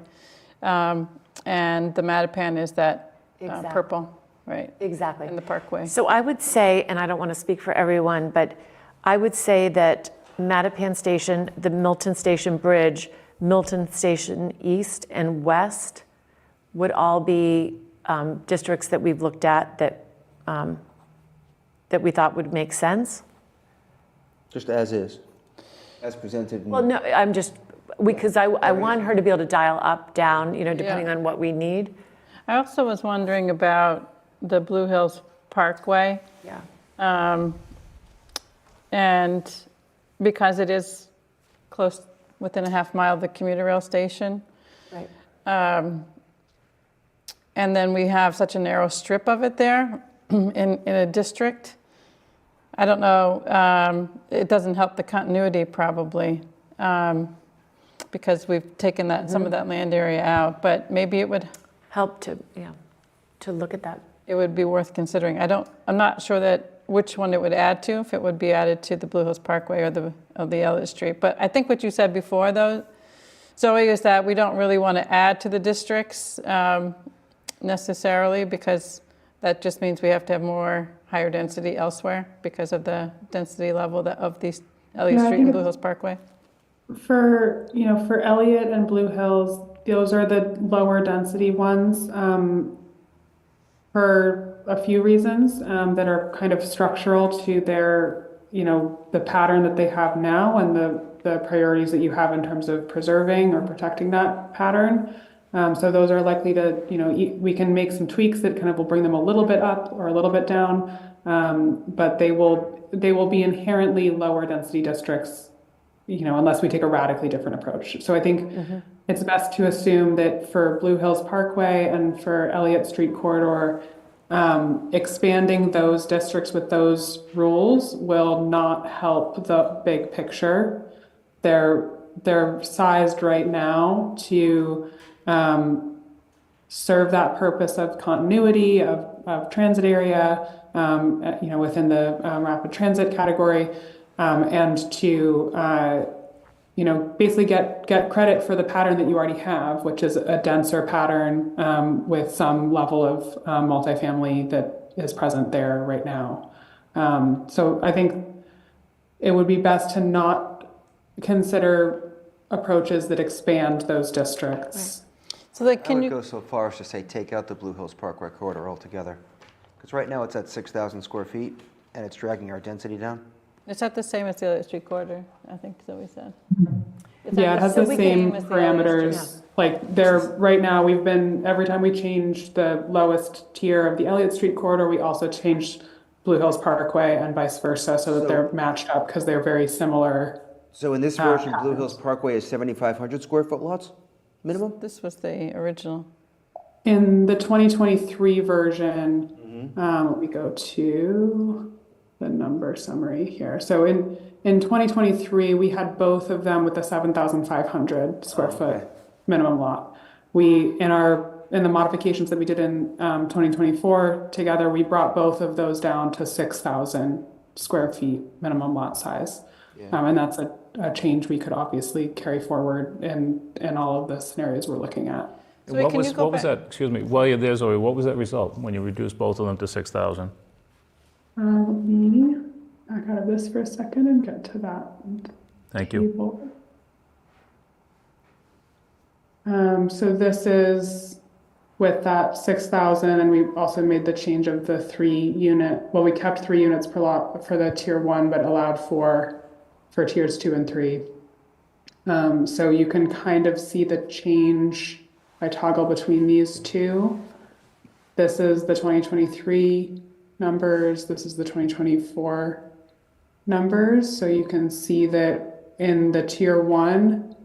And the Mattapan is that Exactly. purple, right? Exactly. In the parkway. So I would say, and I don't want to speak for everyone, but I would say that Mattapan Station, the Milton Station Bridge, Milton Station East and West would all be districts that we've looked at that we thought would make sense. Just as is, as presented. Well, no, I'm just, because I want her to be able to dial up, down, depending Yeah. on what we need. I also was wondering about the Blue Hills Parkway. Yeah. And because it is close, within a half mile of the commuter rail station. Right. And then we have such a narrow strip of it there in a district. I don't know, it doesn't help the continuity probably because we've taken that some of that land area out, but maybe it would Help to look at that. it would be worth considering. I'm not sure that which one it would add to, if it would be added to the Blue Hills Parkway or the Elliott Street. But I think what you said before, though, Zoe, is that we don't really want to add to the districts necessarily, because that just means we have to have more higher density elsewhere because of the density level of these Elliott Yeah, I Street think and Blue Hills Parkway. For Elliott and Blue Hills, those are the lower density ones for a few reasons that are kind of structural to their, the pattern that they have now and the priorities that you have in terms of preserving or protecting that pattern. So those are likely to, we can make some tweaks that kind of will bring them a little bit up or a little bit down, but they will be inherently lower density districts, unless we take a radically different approach. So I think it's best to assume that for Blue Hills Parkway and for Elliott Street Corridor, expanding those districts with those rules will not help the big picture. They're sized right now to serve that purpose of continuity of transit area, within the rapid transit category, and to basically get credit for the pattern that you already have, which is a denser pattern with some level of multifamily that is present there right now. So I think it would be best to not consider approaches that expand those districts. So that, I can would you, go so far as to say take out the Blue Hills Parkway corridor altogether. Because right now it's at 6,000 square feet and it's dragging our density down. is that the same as the Elliott Street corridor? I think Zoe said. Is that Yeah, it has so the we same can- as the Elliott Street? parameters. Like there, right now, we've been, every time we change the lowest tier of the Elliott Street corridor, we also changed Blue Hills Parkway and vice versa so that they're matched up because they're very similar. So in this version, Blue Hills Parkway is 7,500 square foot lots minimum? This was the original. In the 2023 version, let me go to the number summary here. So in 2023, we had both of them with the 7,500 square foot minimum lot. We, in the modifications that we did in 2024 together, we brought both of those down to 6,000 square feet minimum lot size. And that's a change we could obviously carry forward in all of the scenarios we're looking at. So What can was, you go what was back- that, excuse me, while you're there, Zoe, what was that result when you reduced both of them to 6,000? Let me back out of this for a second and get to that Thank you. table. So this is with that 6,000, and we also made the change of the 3 unit. Well, we kept 3 units per lot for the tier 1, but allowed for tiers 2 and 3. So you can kind of see the change. I toggle between these two. This is the 2023 numbers. This is the 2024 numbers. So you can see that in the tier 1,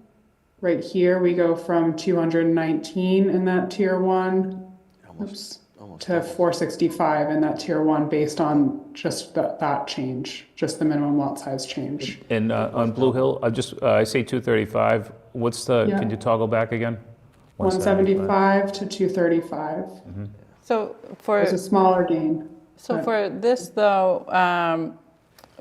right here, we go from 219 in that tier 1 Almost to 465 in that tier 1 based on just that change, just the minimum lot size change. And on Blue Hill, I say 235, what's the, Yeah. can you toggle back again? 175 to 235. So for, It's a smaller gain. so for this though,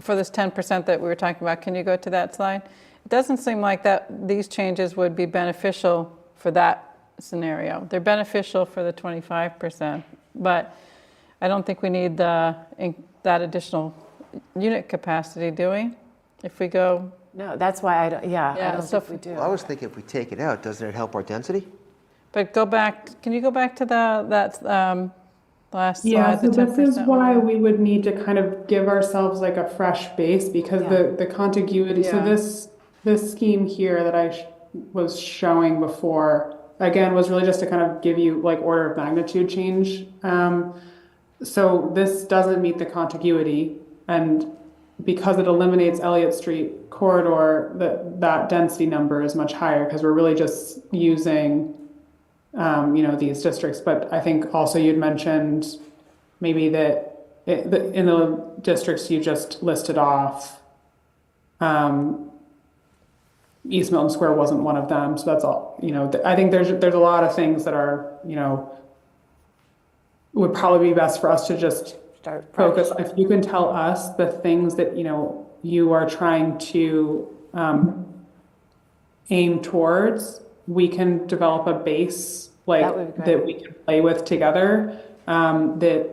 for this 10% that we were talking about, can you go to that slide? It doesn't seem like that these changes would be beneficial for that scenario. They're beneficial for the 25%, but I don't think we need that additional unit capacity, do we? If we go, No, that's why I don't, I don't so think we do. Well, I was thinking if we take it out, doesn't it help our density? but go back, can you go back to that last Yeah, slide, so the this is 10%? why we would need to kind of give ourselves like a fresh base because the contiguity, so Yeah. this scheme here that I was showing before, again, was really just to kind of give you like order of magnitude change. So this doesn't meet the contiguity, and because it eliminates Elliott Street corridor, that density number is much higher because we're really just using these districts. But I think also you'd mentioned maybe that in the districts you just listed off, East Milton Square wasn't one of them. So that's all, I think there's a lot of things that are, would probably be best for us to just Start focus. If you can tell us the things that, you are trying to aim towards, we can develop a base That would be great. that we can play with together, that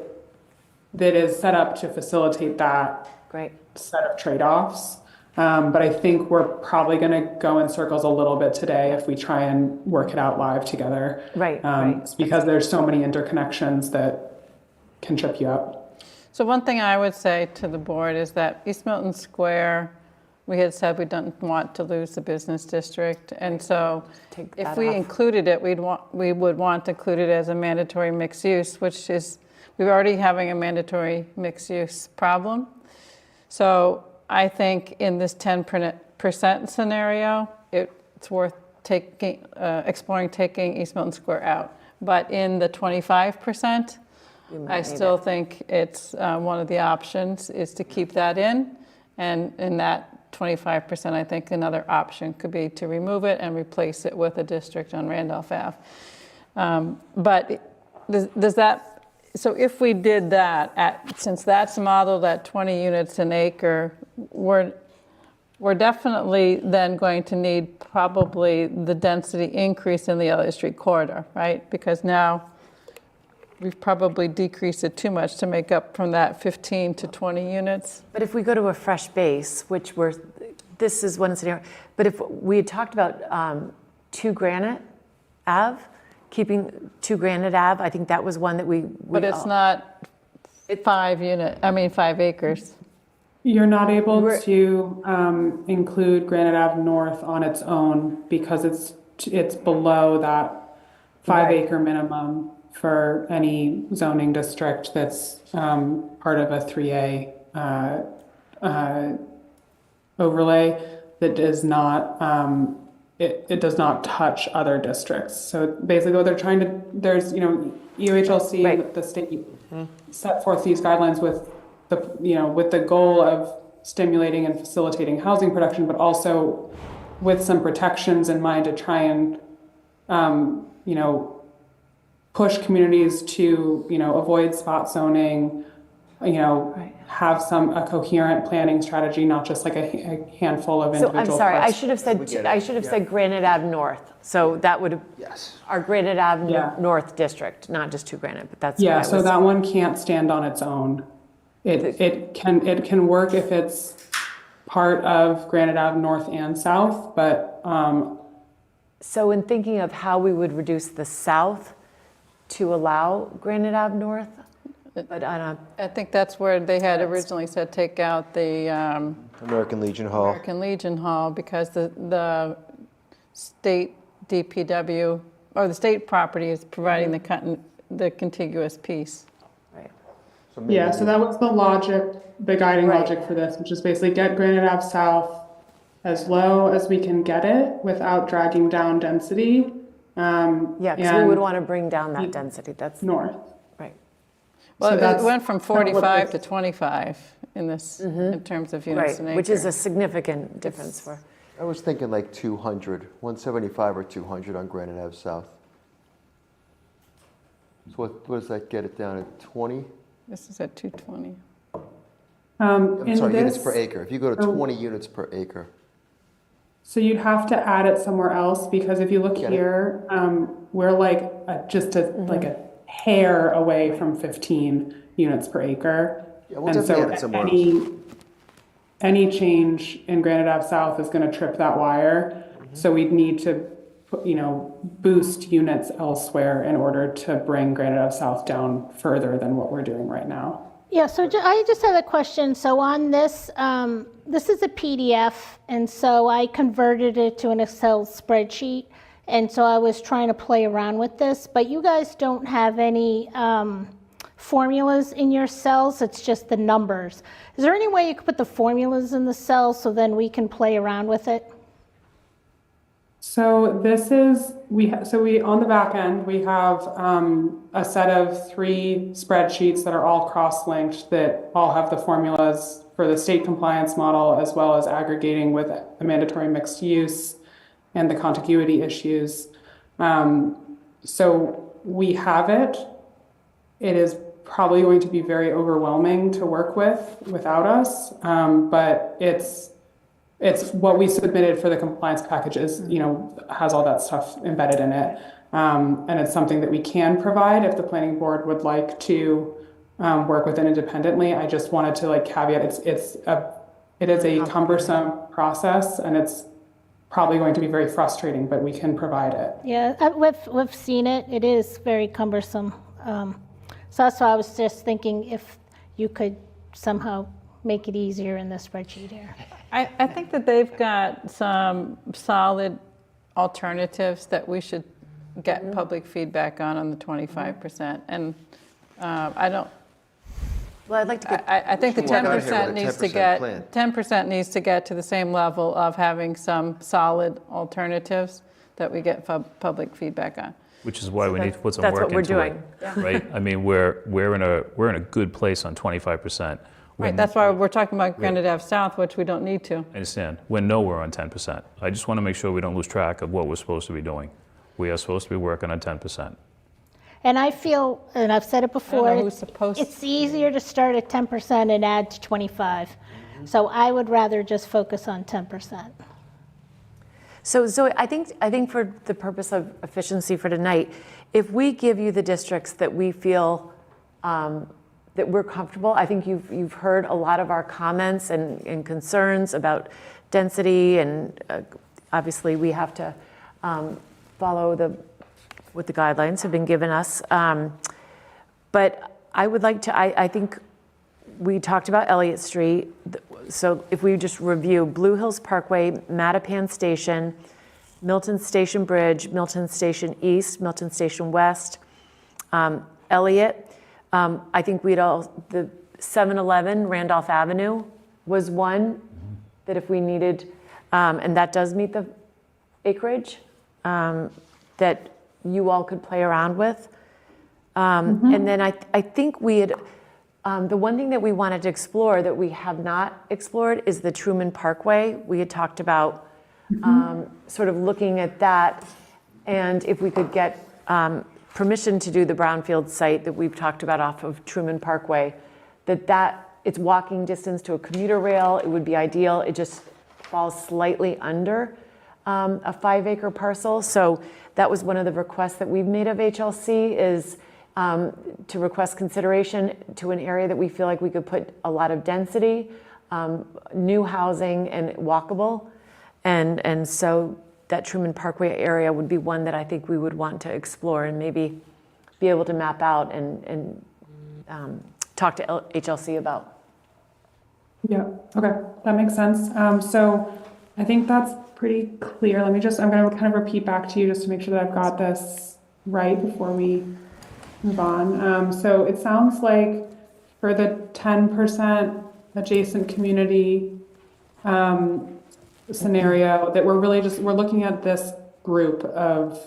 is set up to facilitate that Great. set of trade-offs. But I think we're probably going to go in circles a little bit today if we try and work it out live together. Right. It's because there's so many interconnections that can trip you up. So one thing I would say to the board is that East Milton Square, we had said we don't want to lose the business district. And so Take if that we off. included it, we would want to include it as a mandatory mixed use, which is, we're already having a mandatory mixed use problem. So I think in this 10% scenario, it's worth exploring taking East Milton Square out. But in the 25%, I still think it's one of the options is to keep that in. And in that 25%, I think another option could be to remove it and replace it with a district on Randolph Ave. But does that, so if we did that, since that's modeled at 20 units an acre, we're definitely then going to need probably the density increase in the Elliott Street corridor, right? Because now we've probably decreased it too much to make up from that 15 to 20 units. But if we go to a fresh base, which this is one scenario, but if we had talked about 2 Granite Ave, keeping 2 Granite Ave, I think that was one that we But it's not 5 acres. You're not able We're- to include Granite Ave North on its own because it's below that 5 acre minimum for any zoning district that's part of a 3A overlay that does not it does not touch other districts. So basically what they're trying to, there's, UHLC, Right. the state set forth these guidelines with with the goal of stimulating and facilitating housing production, but also with some protections in mind to try and, push communities to, avoid spot zoning, have a coherent planning strategy, not just like a handful of So individual. I'm sorry, I parts. should have We get it. said Granite Ave North. So that would have, Yes. our Granite Ave Yeah. North district, not just 2 Granite, but that's what I Yeah, was. so that one can't stand on its own. It can work if it's part of Granite Ave North and South, but So in thinking of how we would reduce the south to allow Granite Ave North, but on a, I think that's where they had originally said take out the American Legion Hall. American Legion Hall because the state DPW, or the state property is providing the contiguous piece. right. yeah, so that was the logic, the guiding Right. logic for this, which is basically get Granite Ave South as low as we can get it without dragging down density. Yeah, because we would want to bring down that density, that's, North. right. Well, So it that's went from kind of what 45 to this- 25 in this, in terms of units an Right, acre. which is a significant difference for, I was thinking like 200, 175 or 200 on Granite Ave South. So what does that get it down at 20? This is at 220. I'm In sorry, units this- per acre. If you go to Oh. 20 units per acre. So you'd have to add it somewhere else, because if you look Get it. here, we're like just like a hair away from 15 units per acre. Yeah, we'll And definitely so add it somewhere any change in Granite Ave South is gonna trip that wire. So we'd need to, boost units elsewhere in order to bring Granite Ave South down further than what we're doing right now. Yeah, so I just have a question. So on this, this is a PDF, and so I converted it to an Excel spreadsheet. And so I was trying to play around with this, but you guys don't have any formulas in your cells, it's just the numbers. Is there any way you could put the formulas in the cells so then we can play around with it? So this is, on the back end, we have a set of 3 spreadsheets that are all cross-linked that all have the formulas for the state compliance model, as well as aggregating with the mandatory mixed use and the contiguity issues. So we have it. It is probably going to be very overwhelming to work with without us, but it's what we submitted for the compliance packages, has all that stuff embedded in it. And it's something that we can provide if the planning board would like to work with it independently. I just wanted to caveat, it is a cumbersome process, and it's probably going to be very frustrating, but we can provide it. Yeah, we've seen it. It is very cumbersome. So that's why I was just thinking if you could somehow make it easier in the spreadsheet here. I think that they've got some solid alternatives that we should get public feedback on the 25%. And I don't, Well, I'd like to get, I think the Should work out here 10% with a needs to 10% get, plan. 10% needs to get to the same level of having some solid alternatives that we get public feedback on. Which is why we need to put some that's work what we're into it, doing. right? I mean, we're in a good place on 25%. Right, that's why we're talking about Granite Ave South, which we don't need to. I understand. We're nowhere on 10%. I just want to make sure we don't lose track of what we're supposed to be doing. We are supposed to be working on 10%. And I feel, and I've said it before, who's supposed- it's easier to start at 10% and add to 25. So I would rather just focus on 10%. so Zoe, I think for the purpose of efficiency for tonight, if we give you the districts that we feel that we're comfortable, I think you've heard a lot of our comments and concerns about density, and obviously we have to follow what the guidelines have been given us. But I would like to, I think we talked about Elliott Street. So if we just review Blue Hills Parkway, Mattapan Station, Milton Station Bridge, Milton Station East, Milton Station West, Elliott. I think the 7-Eleven Randolph Avenue was one that if we needed, and that does meet the acreage, that you all could play around with. And then I think we had, the one thing that we wanted to explore that we have not explored is the Truman Parkway. We had talked about sort of looking at that, and if we could get permission to do the brownfield site that we've talked about off of Truman Parkway, that it's walking distance to a commuter rail, it would be ideal. It just falls slightly under a 5-acre parcel. So that was one of the requests that we've made of HLC, is to request consideration to an area that we feel like we could put a lot of density, new housing, and walkable. And so that Truman Parkway area would be one that I think we would want to explore and maybe be able to map out and talk to HLC about. Yeah, okay, that makes sense. So I think that's pretty clear. I'm going to kind of repeat back to you just to make sure that I've got this right before we move on. So it sounds like for the 10% adjacent community scenario, that we're looking at this group of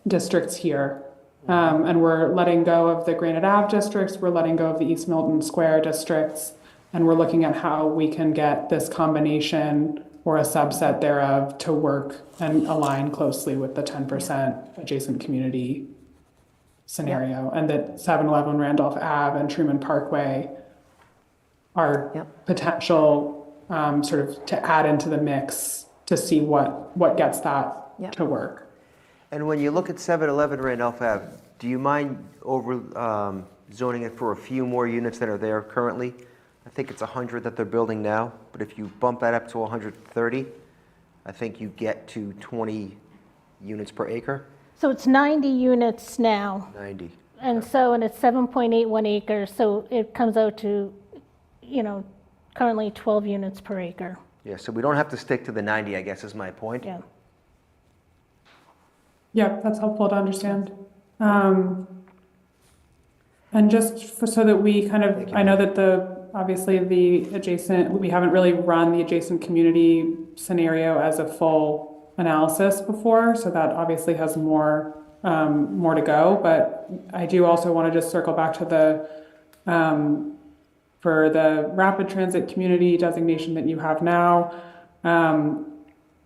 districts here. And we're letting go of the Granite Ave districts, we're letting go of the East Milton Square districts, and we're looking at how we can get this combination or a subset thereof to work and align closely with the 10% adjacent community scenario. And that 7-Eleven Randolph Ave and Truman Parkway are potential sort of to add into the mix to see what gets that to work. And when you look at 7-Eleven Randolph Ave, do you mind over zoning it for a few more units that are there currently? I think it's 100 that they're building now, but if you bump that up to 130, I think you get to 20 units per acre. So it's 90 units now. 90. And it's 7.81 acres, so it comes out to, currently 12 units per acre. Yeah, so we don't have to stick to the 90, I guess, is my point. Yeah. Yeah, that's helpful to understand. And just so that we kind of, I know that obviously we haven't really run the adjacent community scenario as a full analysis before, so that obviously has more to go. But I do also want to just circle back to for the rapid transit community designation that you have now.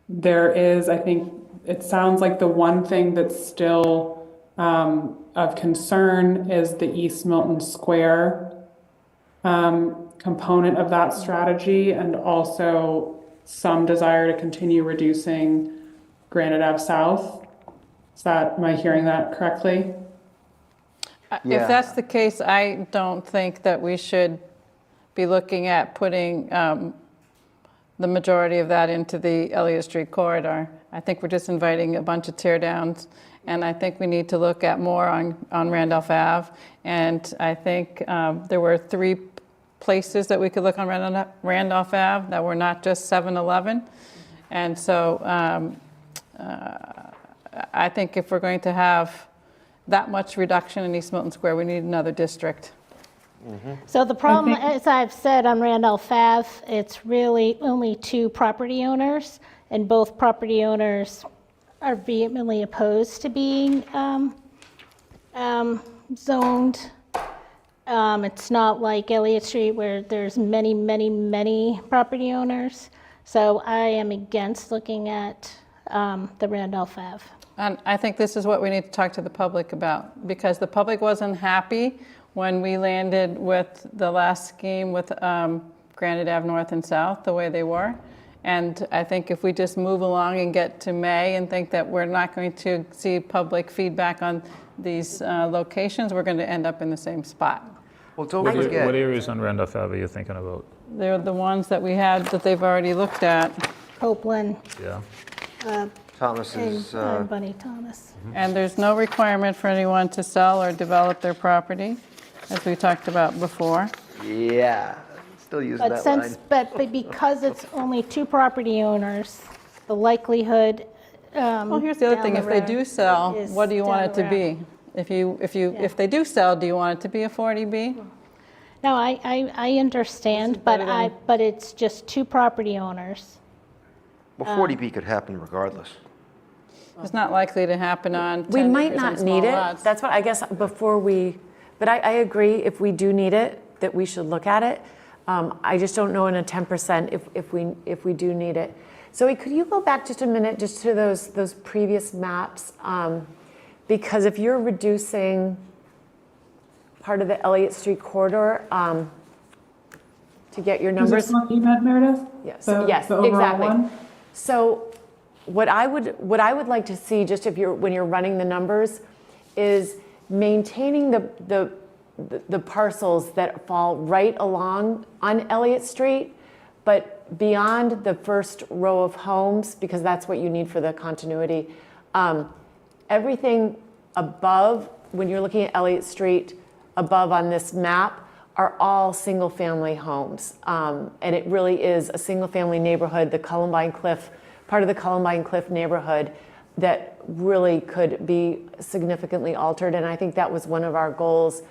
There is, I think, it sounds like the one thing that's still of concern is the East Milton Square component of that strategy, and also some desire to continue reducing Granite Ave South. Am I hearing that correctly? If that's the case, I don't think that we should be looking at putting the majority of that into the Elliott Street corridor. I think we're just inviting a bunch of tear downs, and I think we need to look at more on Randolph Ave. And I think there were 3 places that we could look on Randolph Ave that were not just 7-Eleven. And so I think if we're going to have that much reduction in East Milton Square, we need another district. So the problem, as I've said, on Randolph Ave, it's really only 2 property owners, and both property owners are vehemently opposed to being zoned. It's not like Elliott Street where there's many, many, many property owners. So I am against looking at the Randolph Ave. And I think this is what we need to talk to the public about, because the public wasn't happy when we landed with the last scheme with Granite Ave North and South the way they were. And I think if we just move along and get to May and think that we're not going to see public feedback on these locations, we're going to end up in the same spot. Well, don't What forget. areas on Randolph Ave are you thinking about? They're the ones that we had that they've already looked at. Copeland, Yeah. Thomas and is, Bunny Thomas. And there's no requirement for anyone to sell or develop their property, as we talked about before. yeah, still using But that line. since, but because it's only two property owners, the likelihood. Well, here's the other thing, if they do sell, what do you want it to be? If they do sell, do you want it to be a 40B? No, I understand, but better than- but it's just two property owners. Well, 40B could happen regardless. It's not likely to happen on 10 We might acres and not small need it. lots. That's what, I guess, before we, but I agree, if we do need it, that we should look at it. I just don't know in a 10% if we do need it. Zoe, could you go back just a minute, just to those previous maps? Because if you're reducing part of the Elliott Street corridor, to get your Is numbers. this one you meant, Meredith? Yes, The- yes, the overall exactly. one? So what I would like to see, just when you're running the numbers, is maintaining the parcels that fall right along on Elliott Street, but beyond the first row of homes, because that's what you need for the continuity. Everything above, when you're looking at Elliott Street, above on this map, are all single-family homes. And it really is a single-family neighborhood, the Columbine Cliff, part of the Columbine Cliff neighborhood that really could be significantly altered. And I think that was one of our goals,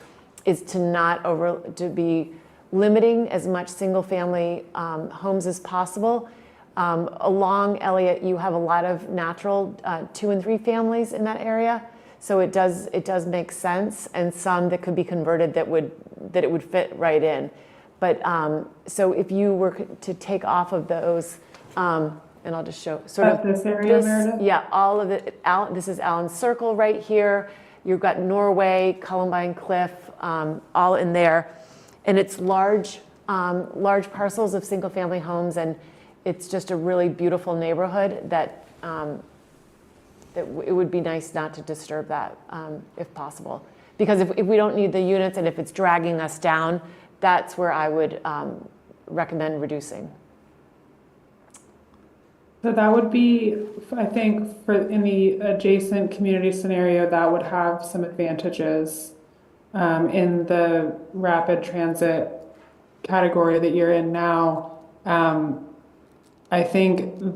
is to be limiting as much single-family homes as possible. Along Elliott, you have a lot of natural 2 and 3 families in that area. So it does make sense, and some that could be converted that it would fit right in. But so if you were to take off of those, and I'll just show sort of This area, Meredith? yeah, all of it. This is Allen Circle right here. You've got Norway, Columbine Cliff, all in there, and it's large parcels of single-family homes, and it's just a really beautiful neighborhood that. It would be nice not to disturb that if possible. Because if we don't need the units and if it's dragging us down, that's where I would recommend reducing. So that would be, I think, in the adjacent community scenario, that would have some advantages. In the rapid transit category that you're in now, I think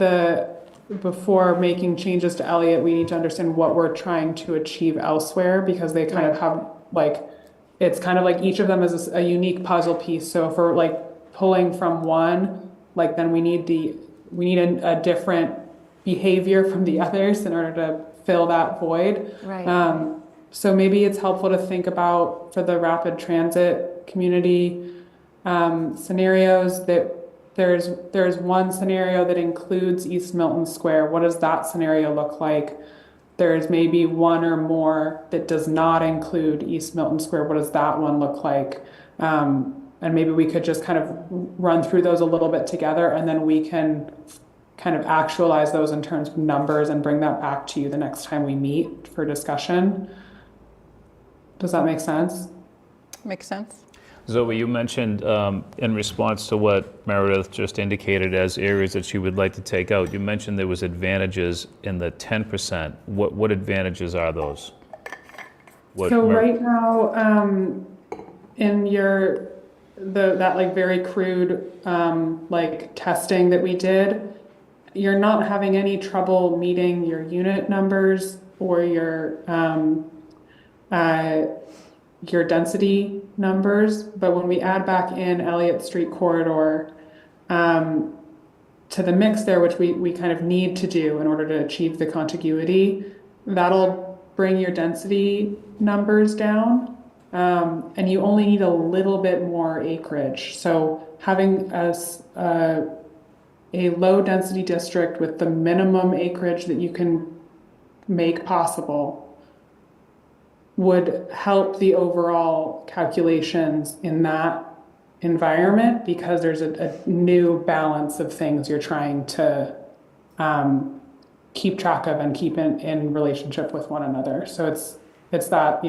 before making changes to Elliott, we need to understand what we're trying to achieve elsewhere, because they kind of have it's kind of like each of them is a unique puzzle piece. So if we're pulling from one, then we need a different behavior from the others in order to fill that void. Right. So maybe it's helpful to think about, for the rapid transit community scenarios, that there's one scenario that includes East Milton Square. What does that scenario look like? There's maybe one or more that does not include East Milton Square. What does that one look like? And maybe we could just kind of run through those a little bit together, and then we can kind of actualize those in terms of numbers and bring that back to you the next time we meet for discussion. Does that make sense? Makes sense. Zoe, you mentioned in response to what Meredith just indicated as areas that she would like to take out, you mentioned there was advantages in the 10%. What advantages are those? Right now, in that very crude testing that we did, you're not having any trouble meeting your unit numbers or your density numbers. But when we add back in Elliott Street corridor to the mix there, which we kind of need to do in order to achieve the contiguity, that'll bring your density numbers down. And you only need a little bit more acreage. So having a low density district with the minimum acreage that you can make possible would help the overall calculations in that environment, because there's a new balance of things you're trying to keep track of and keep in relationship with one another. So it's that,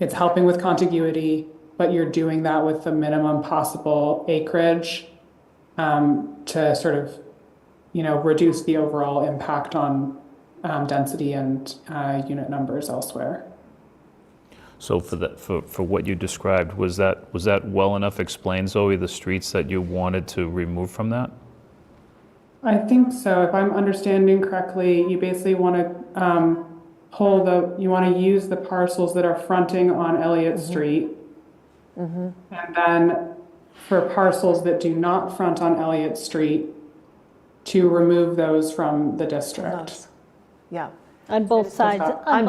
it's helping with contiguity, but you're doing that with the minimum possible acreage to sort of, reduce the overall impact on density and unit numbers elsewhere. So for what you described, was that well enough explained, Zoe, the streets that you wanted to remove from that? I think so. If I'm understanding correctly, you basically want to you want to use the parcels that are fronting on Elliott Street. And then for parcels that do not front on Elliott Street, to remove those from the district. Those. Yeah. On both sides. On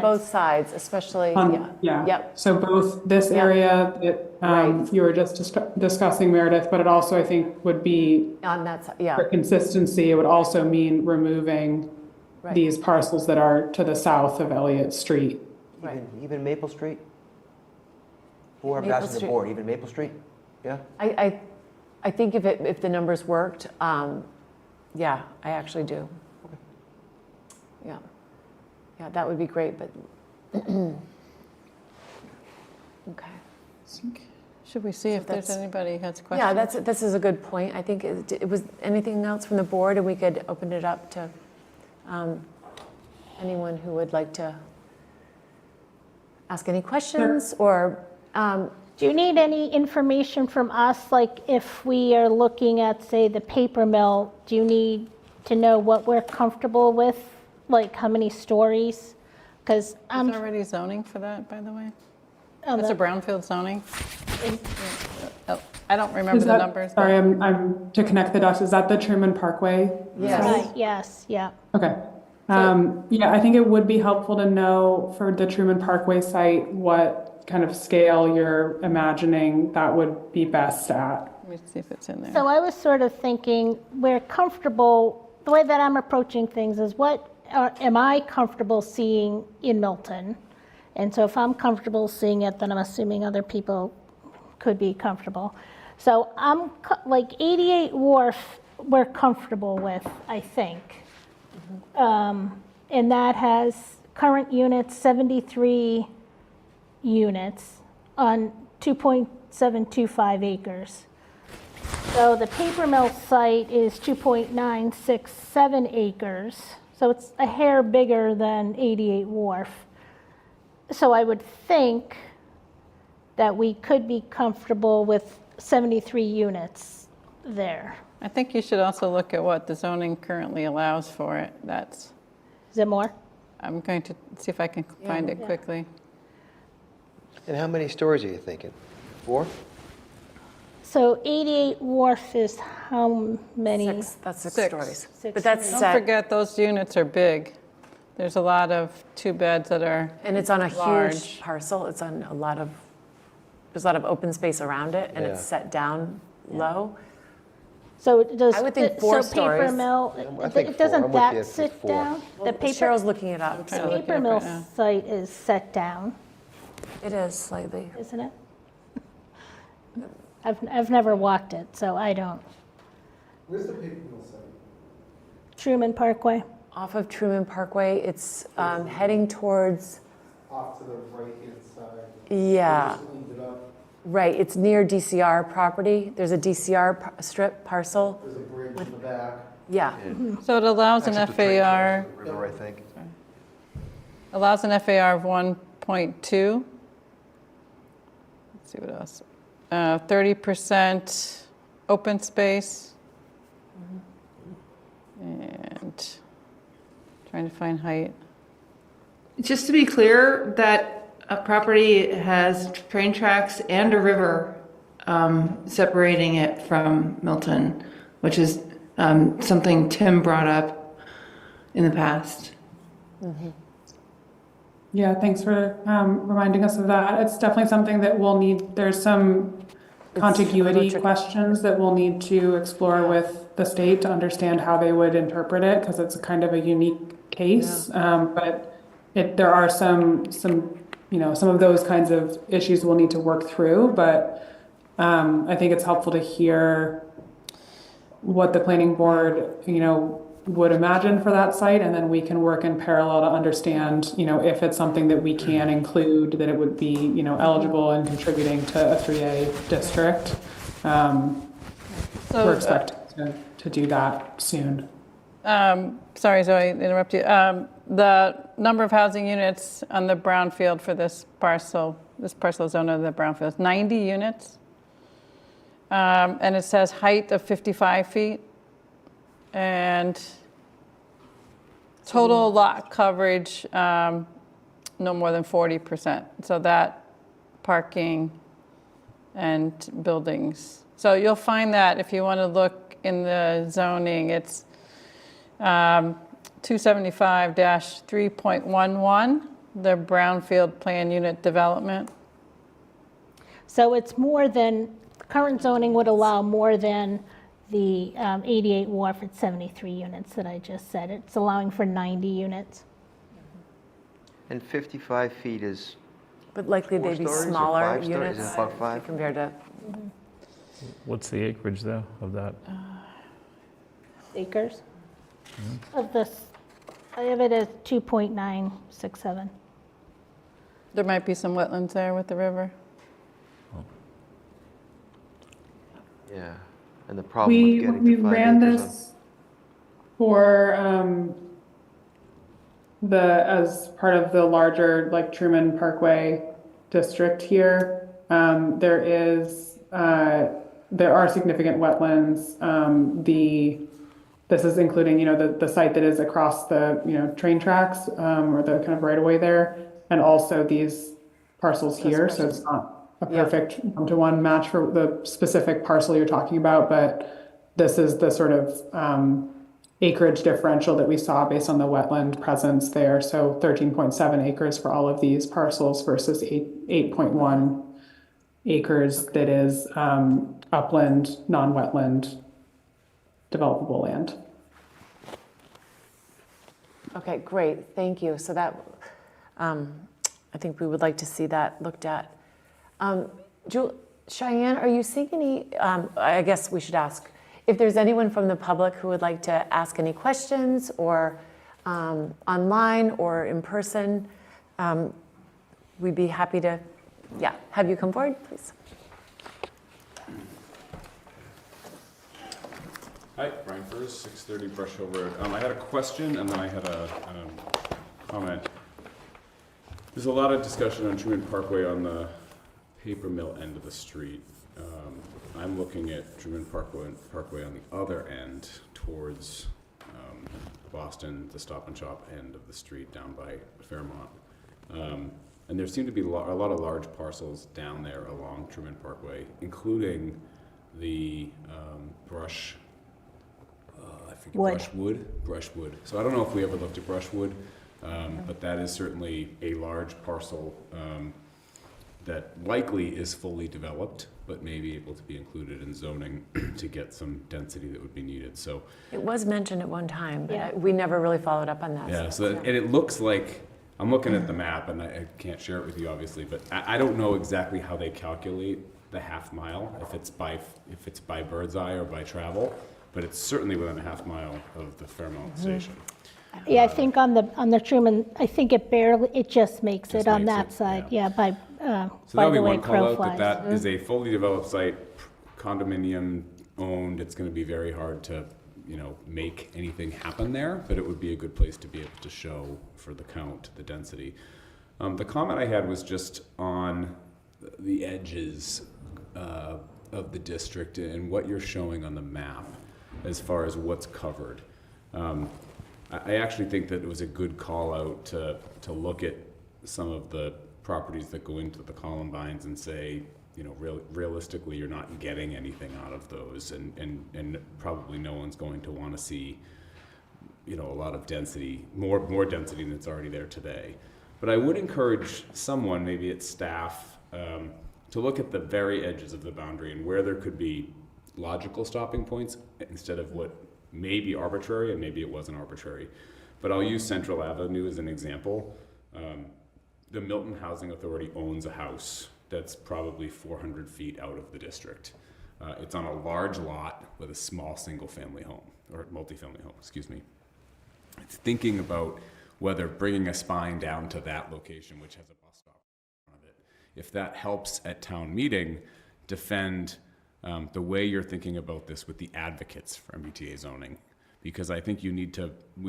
both sides, especially, Yeah. Yep. So both this Yep. area that Right. you were just discussing, Meredith, but it also, I think, would be, On that side, for yeah. consistency, it would also mean removing Right. these parcels that are to the south of Elliott Street. Right. Even Maple Street? Whoever Maple guys on the Street. board, even Maple Street? Yeah? I think if the numbers worked, yeah, I actually do. Yeah. Yeah, that would be great, but, okay. Should we see if there's that's- anybody who has questions? Yeah, this is a good point. I think it was anything else from the board, and we could open it up to anyone who would like to ask any questions or, Do you need any information from us, like if we are looking at, say, the paper mill, do you need to know what we're comfortable with, like how many stories? Because I'm, Is already zoning for that, by the way? on It's a the- brownfield zoning? Oh, I don't remember Is the that- numbers. but- Sorry, I'm to connect the dots. Is that the Truman Parkway? yes. Right, yes, yeah. Okay. Yeah, I think it would be helpful to know for the Truman Parkway site what kind of scale you're imagining that would be best at. Let me see if it's in there. So I was sort of thinking, we're comfortable, the way that I'm approaching things is am I comfortable seeing in Milton? And so if I'm comfortable seeing it, then I'm assuming other people could be comfortable. So like 88 Wharf, we're comfortable with, I think. And that has current units, 73 units on 2.725 acres. So the paper mill site is 2.967 acres. So it's a hair bigger than 88 Wharf. So I would think that we could be comfortable with 73 units there. I think you should also look at what the zoning currently allows for it. Is it more? I'm going to see if I can find it quickly. And how many stories are you thinking? 4? So 88 Wharf is how many? That's six Six. stories. Six But that's Don't set, forget, those units are big. There's a lot of two beds that are, and it's on a huge large. parcel. It's on there's a lot of open space around it, and it's Yeah. set down low. So does, I would think 4 so paper stories. mill, I think it 4. doesn't I'm with you that if it's sit 4. down? Well, Cheryl's looking it up, trying to so look it Paper up mill right now. site is set down, it is slightly. isn't it? I've never walked it, so I don't. Where's the paper mill site? Truman Parkway. Off of Truman Parkway, it's heading towards, Off to the right-hand side. yeah, Just cleaned it up. right, it's near DCR property. There's a DCR strip parcel. There's a bridge in the back. Yeah, so it allows an Actually, the train FAR, crosses the river, I think. allows an FAR of 1.2. Let's see what else. 30% open space. And trying to find height. Just to be clear, that a property has train tracks and a river separating it from Milton, which is something Tim brought up in the past. Yeah, thanks for reminding us of that. It's definitely something that we'll need, there's some contiguity questions that we'll need to explore with the state to understand how they would interpret it, because it's a kind of a unique case. But there are some of those kinds of issues we'll need to work through, but I think it's helpful to hear what the planning board, would imagine for that site, and then we can work in parallel to understand, if it's something that we can include, that it would be, eligible and contributing to a 3A district. We're expecting to do that soon. Sorry, Zoe, to interrupt you. The number of housing units on the brownfield for this parcel zone of the brownfield is 90 units. And it says height of 55 feet. And total lot coverage, no more than 40%. So that parking and buildings. So you'll find that if you want to look in the zoning, it's 275-3.11, the brownfield plan unit development. So it's more than, current zoning would allow more than the 88 Wharf at 73 units that I just said. It's allowing for 90 units. And 55 feet is But likely four they'd be stories or smaller 5 stories? units Is it about 5? compared to, What's the acreage there of that? Acres of this. I have it as 2.967. There might be some wetlands there with the river. Yeah, and the problem with getting We to 5 ran acres this for as part of the larger like Truman Parkway district here. There are significant wetlands. This is including, the site that is across the, train tracks, or the kind of right of way there, and also these parcels here. So it's not a perfect one-to-one match for the specific parcel you're talking about, but this is the sort of acreage differential that we saw based on the wetland presence there. So 13.7 acres for all of these parcels versus 8.1 acres that is upland, non-wetland, developable land. okay, great, thank you. So that, I think we would like to see that looked at. Cheyenne, are you seeing any, I guess we should ask, if there's anyone from the public who would like to ask any questions, or online or in person, we'd be happy to, have you come forward, please. Hi, Brian Furs, 630 Brush Hill Road. I had a question and then I had a comment. There's a lot of discussion on Truman Parkway on the paper mill end of the street. I'm looking at Truman Parkway on the other end towards Boston, the Stop and Shop end of the street down by Fairmont. And there seem to be a lot of large parcels down there along Truman Parkway, including the brushwood. So I don't know if we ever looked at brushwood, but that is certainly a large parcel that likely is fully developed, but may be able to be included in zoning to get some density that would be needed. So It was mentioned at one time, but we never really followed up on that. yeah, and it looks like, I'm looking at the map and I can't share it with you obviously, but I don't know exactly how they calculate the half mile, if it's by bird's eye or by travel, but it's certainly within a half mile of the Fairmont station. Yeah, I think on the Truman, I think it just makes it on that side, by So that would the be way one call crow out, flies. that is a fully developed site, condominium owned. It's going to be very hard to, make anything happen there, but it would be a good place to be able to show for the count, the density. The comment I had was just on the edges of the district and what you're showing on the map as far as what's covered. I actually think that it was a good call out to look at some of the properties that go into the Columbines and say, realistically, you're not getting anything out of those, and probably no one's going to want to see, a lot of density, more density than that's already there today. But I would encourage someone, maybe it's staff, to look at the very edges of the boundary and where there could be logical stopping points instead of what may be arbitrary, and maybe it wasn't arbitrary. But I'll use Central Avenue as an example. The Milton Housing Authority owns a house that's probably 400 feet out of the district. It's on a large lot with a small single-family home, or multifamily home, excuse me. It's thinking about whether bringing a spine down to that location, which has a bus stop in front of it, if that helps at town meeting defend the way you're thinking about this with the advocates for MBTA zoning. Because I think we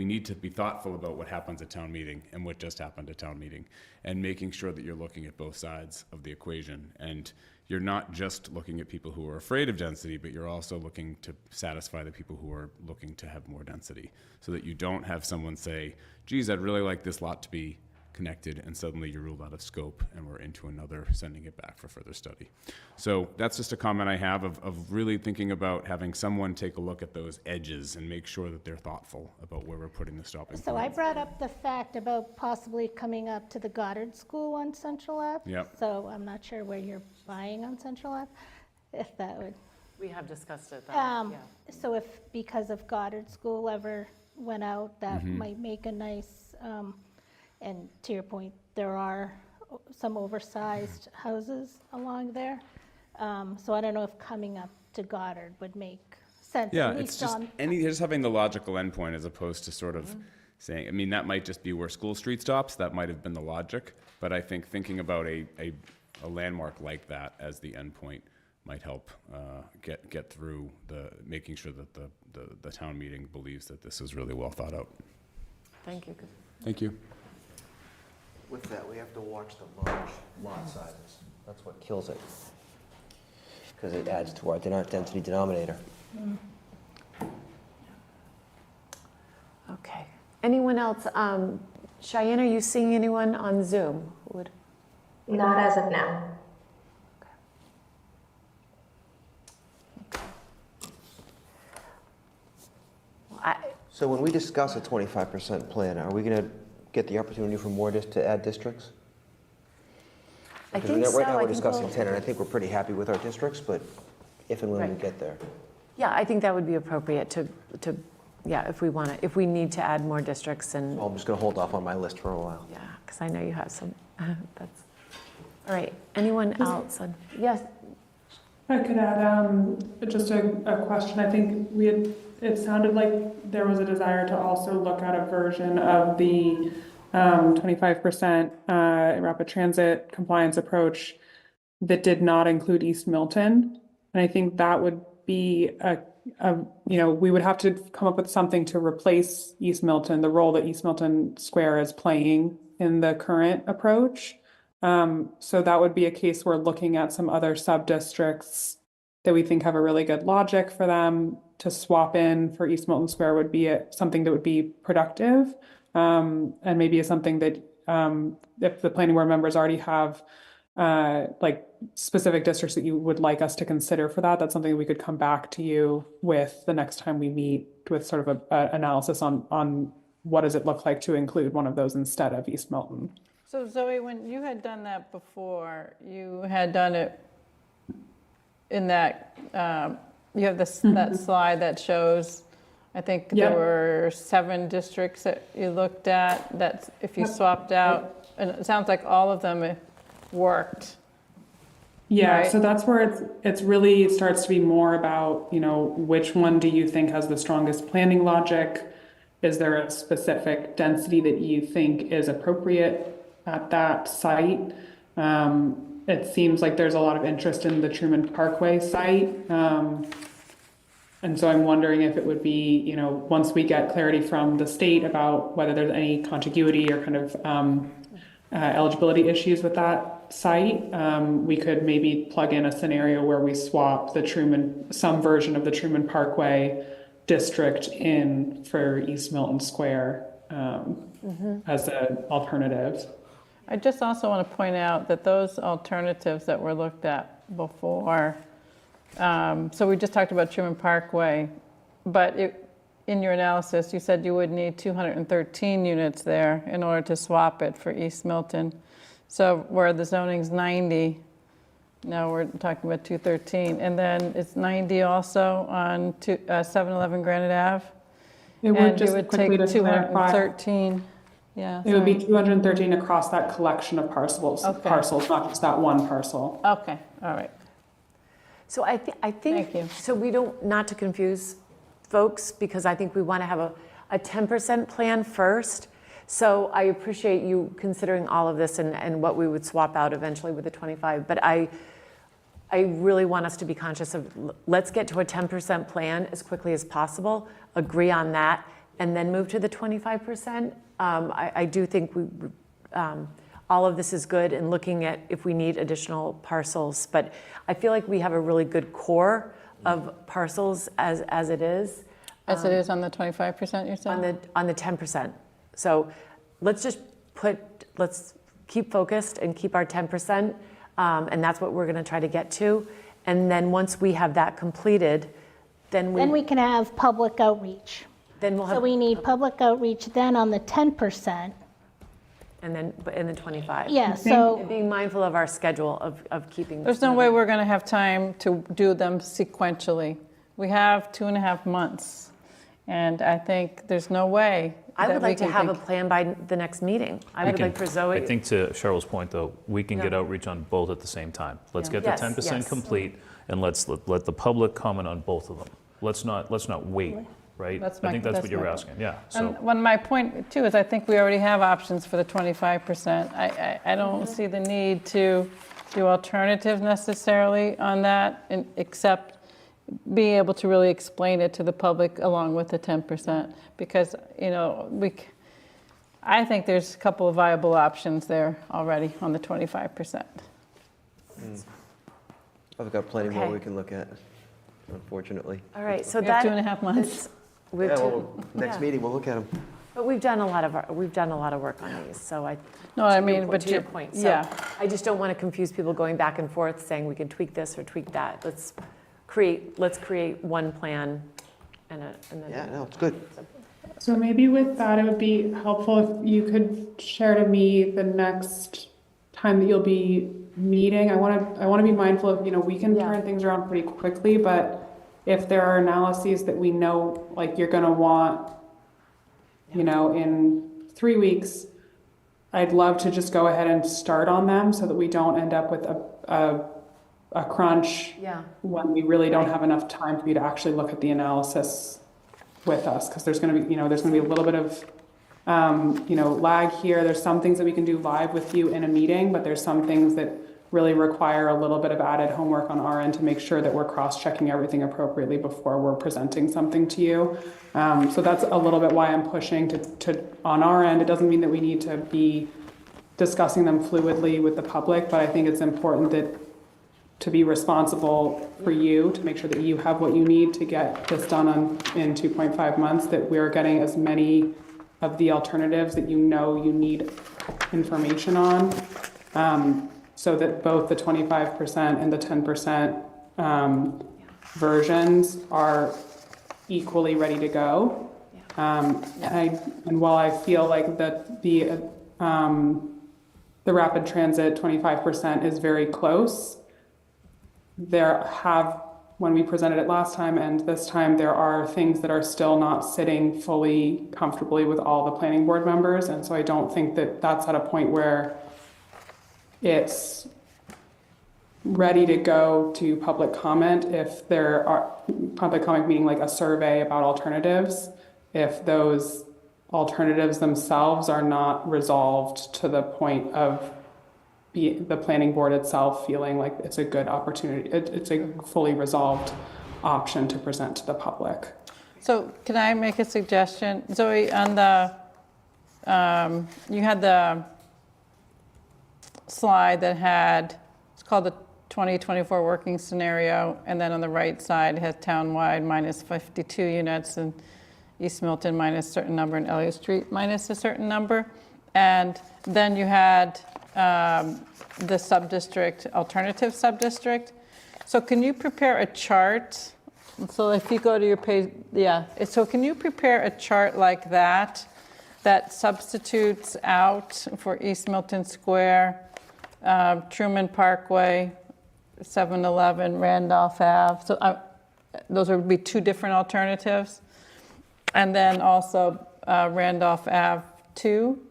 need to be thoughtful about what happens at town meeting and what just happened at town meeting, and making sure that you're looking at both sides of the equation. And you're not just looking at people who are afraid of density, but you're also looking to satisfy the people who are looking to have more density, so that you don't have someone say, geez, I'd really like this lot to be connected, and suddenly you're ruled out of scope and we're into another sending it back for further study. So that's just a comment I have of really thinking about having someone take a look at those edges and make sure that they're thoughtful about where we're putting the stopping So I point. brought up the fact about possibly coming up to the Goddard School on Central Ave. Yep. So I'm not sure where you're buying on Central Ave, if that would. We have discussed it, though, yeah. So if, because of Goddard School ever went out, that might make a nice, and to your point, there are some oversized houses along there. So I don't know if coming up to Goddard would make sense. Yeah, at it's least just on- just having the logical endpoint as opposed to sort of saying, I mean, that might just be where School Street stops, that might have been the logic, but I think thinking about a landmark like that as the endpoint might help get through making sure that the town meeting believes that this is really well thought out. Thank you. Thank you. With that, we have to watch the large lot sizes. That's what kills it. Because it adds to our density denominator. Okay. Anyone else? Cheyenne, are you seeing anyone on Zoom? Not as of now. So when we discuss a 25% plan, are we going to get the opportunity for more to add districts? I Because think so. right now I we're think discussing we'll- 10, and I think we're pretty happy with our districts, but if and when we Right. get there. Yeah, I think that would be appropriate to if we want to, if we need to add more districts and, I'm just going to hold off on my list for a while. yeah, because I know you have some. That's, all right. Anyone else? Yes, I could add just a question. I think it sounded like there was a desire to also look at a version of the 25% rapid transit compliance approach that did not include East Milton. And I think that would be we would have to come up with something to replace East Milton, the role that East Milton Square is playing in the current approach. So that would be a case where looking at some other sub-districts that we think have a really good logic for them to swap in for East Milton Square would be something that would be productive. And maybe is something that if the planning board members already have like specific districts that you would like us to consider for that, that's something that we could come back to you with the next time we meet with sort of a analysis on what does it look like to include one of those instead of East Milton. So Zoe, when you had done that before, you had done it in that, you have this, that slide that shows, I think Yep. there were 7 districts that you looked at, that if you swapped out, and it sounds like all of them worked. Yeah, Right. so that's where it's really starts to be more about, which one do you think has the strongest planning logic? Is there a specific density that you think is appropriate at that site? It seems like there's a lot of interest in the Truman Parkway site. And so I'm wondering if it would be, once we get clarity from the state about whether there's any contiguity or kind of eligibility issues with that site, we could maybe plug in a scenario where we swap some version of the Truman Parkway district in for East Milton Square as an alternative. I just also want to point out that those alternatives that were looked at before, so we just talked about Truman Parkway, but in your analysis, you said you would need 213 units there in order to swap it for East Milton. So where the zoning's 90, now we're talking about 213. And then it's 90 also on 711 Granite Ave? It would And just you would quickly take to clarify, 213, yeah. it would be sorry. 213 across that collection of parcels, Okay. not just that one parcel. Okay, all right. so I think, Thank you. so we don't, not to confuse folks, because I think we want to have a 10% plan first. So I appreciate you considering all of this and what we would swap out eventually with the 25. But I really want us to be conscious of, let's get to a 10% plan as quickly as possible, agree on that, and then move to the 25%. I do think all of this is good in looking at if we need additional parcels, but I feel like we have a really good core of parcels as it is. As it is on the 25%, you're saying? On the 10%. So let's keep focused and keep our 10%, and that's what we're going to try to get to. And then once we have that completed, then we can have public outreach. Then we'll So have, we need public outreach then on the 10%. and then 25. Yeah, And so, being mindful of our schedule of keeping. There's no way we're going to have time to do them sequentially. We have 2.5 months, and I think there's no way I that would we like to can have a think- plan by the next meeting. I would like for Zoe. I think to Cheryl's point, though, we can get Yeah. outreach on both at the same time. Let's get the Yes, 10% yes. complete, and let the public comment on both of them. Let's not wait, right? That's I think that's what that's you're my- asking, yeah. So, And when my point too is I think we already have options for the 25%. I don't see the need to do alternatives necessarily on that, except being able to really explain it to the public along with the 10%. Because, I think there's a couple of viable options there already on the 25%. I've got plenty more Okay. we can look at, unfortunately. All right, so We have that. 2.5 months. is- we have Yeah, two- well, next yeah. meeting, we'll look at them. But we've done a lot of work on these, so I. No, I to your mean, po- but to your you- point, yeah. so I just don't want to confuse people going back and forth saying we can tweak this or tweak that. Let's create one plan and then. Yeah, no, it's good. So maybe with that, it would be helpful if you could share to me the next time that you'll be meeting. I want to be mindful of, we can Yeah. turn things around pretty quickly, but if there are analyses that we know, like you're going to want, in 3 weeks, I'd love to just go ahead and start on them so that we don't end up with a crunch Yeah, when we really don't Right. have enough time for you to actually look at the analysis with us, because there's going to be, there's going to be a little bit of, lag here. There's some things that we can do live with you in a meeting, but there's some things that really require a little bit of added homework on our end to make sure that we're cross-checking everything appropriately before we're presenting something to you. So that's a little bit why I'm pushing to on our end. It doesn't mean that we need to be discussing them fluidly with the public, but I think it's important that to be responsible for you, to make sure that you have what you need to get this done in 2.5 months, that we're getting as many of the alternatives that you need information on, so that both the 25% and the 10% versions are equally ready to go. And while I feel like that the rapid transit 25% is very close, when we presented it last time and this time, there are things that are still not sitting fully comfortably with all the planning board members. And so I don't think that that's at a point where it's ready to go to public comment. If there are public comment, meaning like a survey about alternatives, if those alternatives themselves are not resolved to the point of the planning board itself feeling like it's a good opportunity, it's a fully resolved option to present to the public. So can I make a suggestion? Zoe, on the, you had the slide that had, it's called the 2024 working scenario, and then on the right side it has townwide minus 52 units and East Milton minus a certain number and Elliott Street minus a certain number. And then you had the sub-district, alternative sub-district. So can you prepare a chart? So if you go to your page, so can you prepare a chart like that substitutes out for East Milton Square, Truman Parkway, 7-Eleven, Randolph Ave? So those would be two different alternatives. And then also Randolph Ave 2.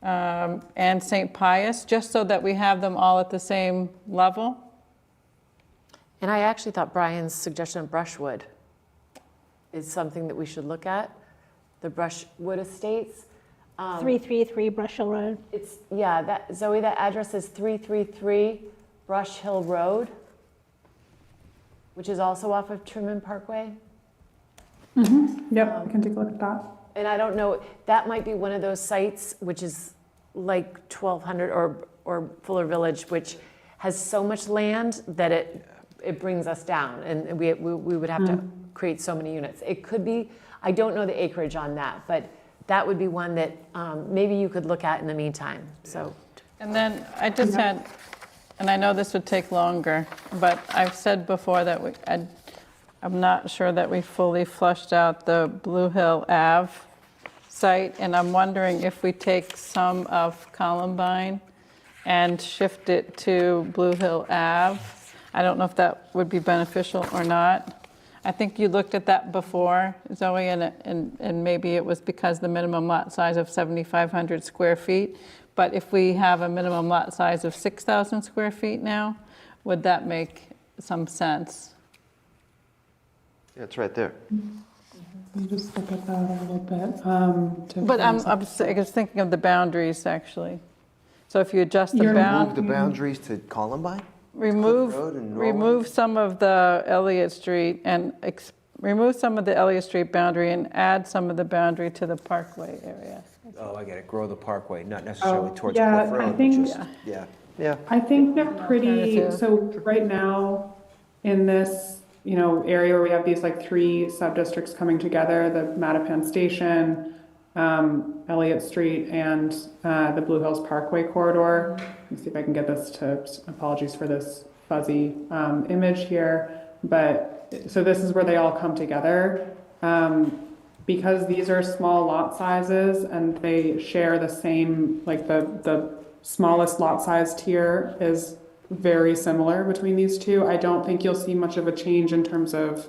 And St. Pius, just so that we have them all at the same level. and I actually thought Brian's suggestion of Brushwood is something that we should look at. the Brushwood Estates. 333 Brush Hill Road. It's, yeah, that, Zoe, that address is 333 Brush Hill Road, which is also off of Truman Parkway. Yep, we can take a look at that. And I don't know, that might be one of those sites which is like 1200 or Fuller Village, which has so much land that it brings us down, and we would have to create so many units. It could be, I don't know the acreage on that, but that would be one that maybe you could look at in the meantime, so. And then I just had, and I know this would take longer, but I've said before that I'm not sure that we fully flushed out the Blue Hill Ave site, and I'm wondering if we take some of Columbine and shift it to Blue Hill Ave. I don't know if that would be beneficial or not. I think you looked at that before, Zoe, and maybe it was because the minimum lot size of 7,500 square feet. But if we have a minimum lot size of 6,000 square feet now, would that make some sense? Yeah, it's right there. Let me just look at that a little bit. But I was thinking of the boundaries, actually. So if you adjust the You're- Move the bound, boundaries to Columbine? Road and Norway? remove some of the Elliott Street and remove some of the Elliott Street boundary and add some of the boundary to the Parkway area. Oh, I get it. Grow the Parkway, not necessarily towards yeah, Cliff I Road, but think- just, yeah. I think they're pretty, Alternative. so right now, in this, area where we have these like 3 sub-districts coming together, the Mattapan Station, Elliott Street, and the Blue Hills Parkway corridor. Let me see if I can get this to, apologies for this fuzzy image here, but, so this is where they all come together. Because these are small lot sizes and they share the same, like the smallest lot size tier is very similar between these two. I don't think you'll see much of a change in terms of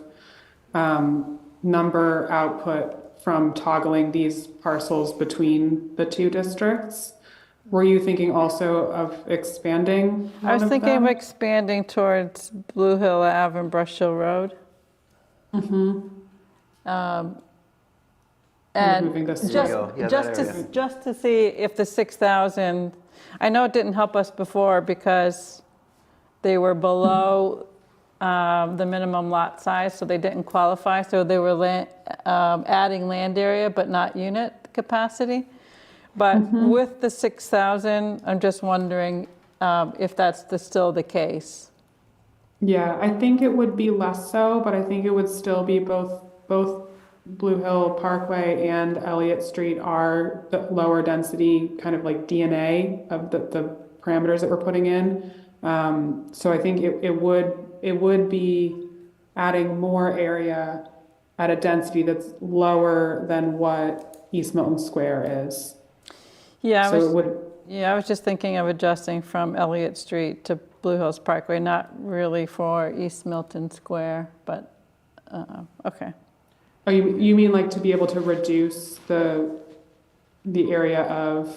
number output from toggling these parcels between the 2 districts. Were you thinking also of expanding? I was one thinking of them? expanding towards Blue Hill Ave and Brush Hill Road. And Moving this just, Yeah, that area. just to see if the 6,000, I know it didn't help us before because they were below the minimum lot size, so they didn't qualify. So they were adding land area, but not unit capacity. But with the 6,000, I'm just wondering if that's still the case. Yeah, I think it would be less so, but I think it would still be both Blue Hill Parkway and Elliott Street are the lower density kind of like DNA of the parameters that we're putting in. So I think it would be adding more area at a density that's lower than what East Milton Square is. Yeah, So it would, I was just thinking of adjusting from Elliott Street to Blue Hills Parkway, not really for East Milton Square, but, okay. oh, you mean like to be able to reduce the area of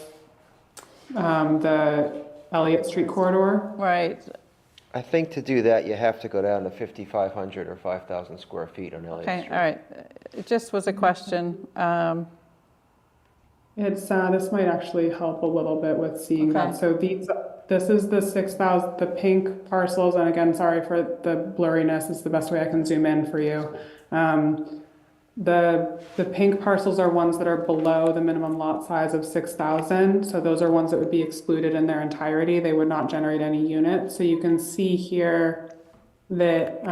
the Elliott Street corridor? Right, I think to do that, you have to go down to 5,500 or 5,000 square feet on Elliott okay, Street. all right. It just was a question. It's, this might actually help a little bit with seeing Okay. that. So this is the 6,000, the pink parcels, and again, sorry for the blurriness, it's the best way I can zoom in for you. The pink parcels are ones that are below the minimum lot size of 6,000. So those are ones that would be excluded in their entirety. They would not generate any units. So you can see here that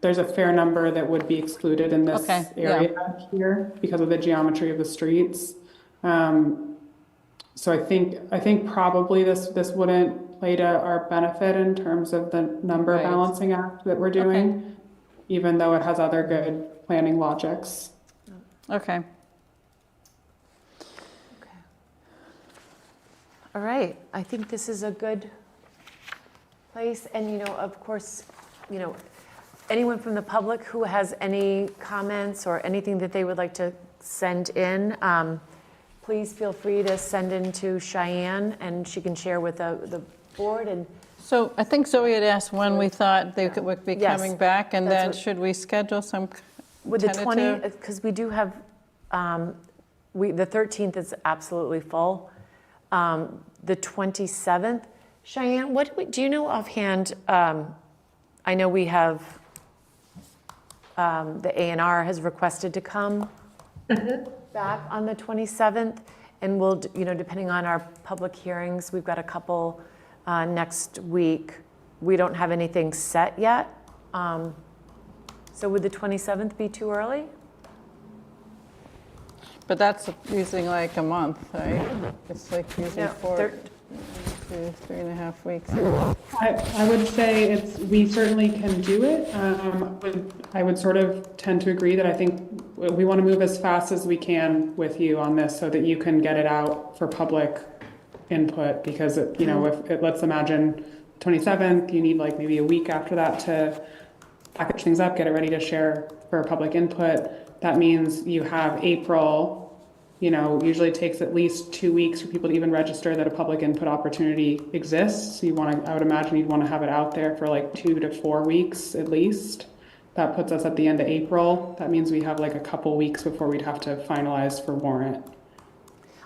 there's a fair number that would be excluded in this Okay, yeah. area here because of the geometry of the streets. So I think probably this wouldn't play to our benefit in terms of the number Right. balancing act that we're doing, even though it has other good planning logics. Okay. All right, I think this is a good place, and of course, anyone from the public who has any comments or anything that they would like to send in, please feel free to send in to Cheyenne, and she can share with the board. And So I think Zoe had asked when we thought they would be Yes, coming back, and that's then what- should we schedule some with the tentative? 20, because we do have the 13th is absolutely full. The 27th, Cheyenne, do you know offhand? I know we have, the A&R has requested to come back on the 27th, and we'll, depending on our public hearings, we've got a couple next week. We don't have anything set yet. So would the 27th be too early? But that's using like a month, right? It's like using No, 3.5 weeks. I would say we certainly can do it. I would sort of tend to agree that I think we want to move as fast as we can with you on this so that you can get it out for public input, because let's imagine 27th, you need like maybe a week after that to package things up, get it ready to share for public input. That means you have April. Usually it takes at least 2 weeks for people to even register that a public input opportunity exists. I would imagine you'd want to have it out there for like 2 to 4 weeks at least. That puts us at the end of April. That means we have like a couple weeks before we'd have to finalize for warrant.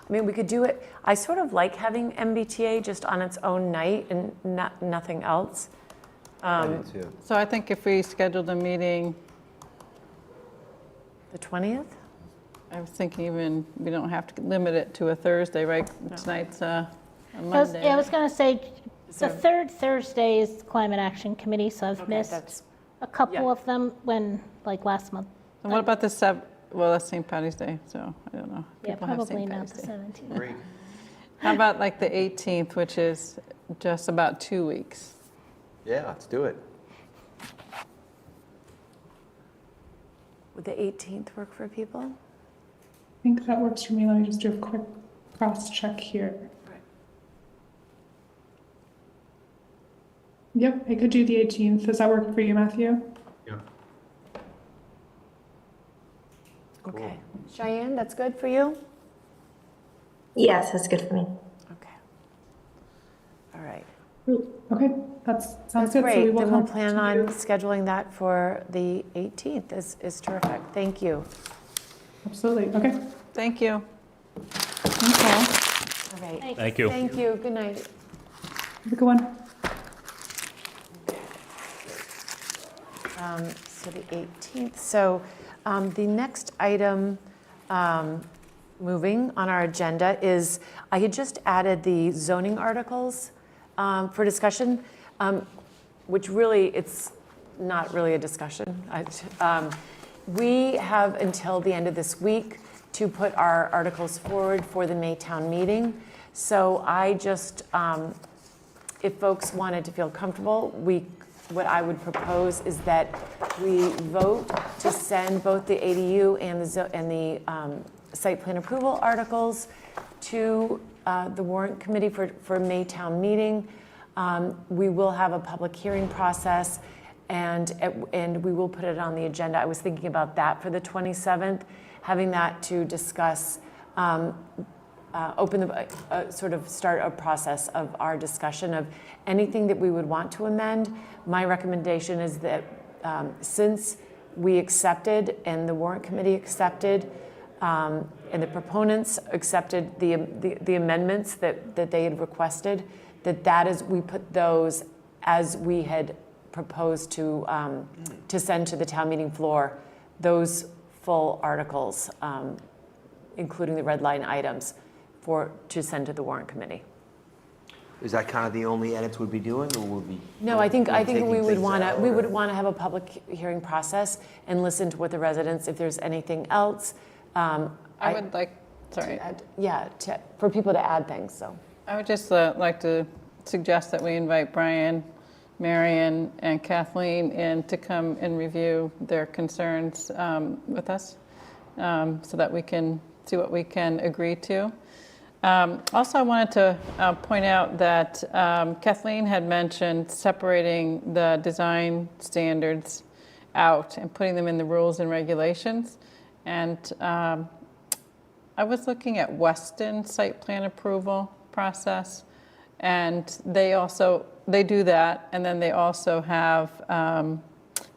I mean, we could do it. I sort of like having MBTA just on its own night and nothing else. I do too. So I think if we scheduled a meeting, The 20th? I was thinking even, we don't have to limit it to a Thursday, right? Tonight's a I Monday. was going to say, the there- third Thursday is Climate Action Committee, so I've Okay, missed that's- a couple yeah. of them like last month. And what about the well, that's St. Patty's Day, so I don't know. Yeah, People have probably St. not Patty's the Day. 17th. Great. How about like the 18th, which is just about 2 weeks? Yeah, let's do it. Would the 18th work for people? I think that works for me. Let me just do a quick cross check here. Right. Yep, I could do the 18th. Does that work for you, Matthew? Yeah. Okay. Cheyenne, that's good for you? Yes, that's good for me. Okay. All right. Okay, that sounds That's good. So great. we will Then we'll have plan to on do- scheduling that for the 18th. Is terrific. Thank you. Absolutely. Okay. Thank you. Thanks, all. All right. Thank you. Thank you. Good night. Have a good one. So the 18th. So the next item moving on our agenda is, I had just added the zoning articles for discussion, which really, it's not really a discussion. We have until the end of this week to put our articles forward for the May town meeting. So I just, if folks wanted to feel comfortable, what I would propose is that we vote to send both the ADU and the site plan approval articles to the warrant committee for May town meeting. We will have a public hearing process, and we will put it on the agenda. I was thinking about that for the 27th, having that to discuss, sort of start a process of our discussion of anything that we would want to amend. My recommendation is that since we accepted and the warrant committee accepted and the proponents accepted the amendments that they had requested, we put those as we had proposed to send to the town meeting floor, those full articles, including the red line items, to send to the warrant committee. Is that kind of the only edits we'd be doing, or would we? No, I think taking we would things want to, out, we would or- want to have a public hearing process and listen to what the residents, if there's anything else. I would like, sorry. For people to add things, so. I would just like to suggest that we invite Brian, Marion, and Kathleen in to come and review their concerns with us, so that we can see what we can agree to. Also, I wanted to point out that Kathleen had mentioned separating the design standards out and putting them in the rules and regulations. And I was looking at Weston site plan approval process, and they do that, and then they also have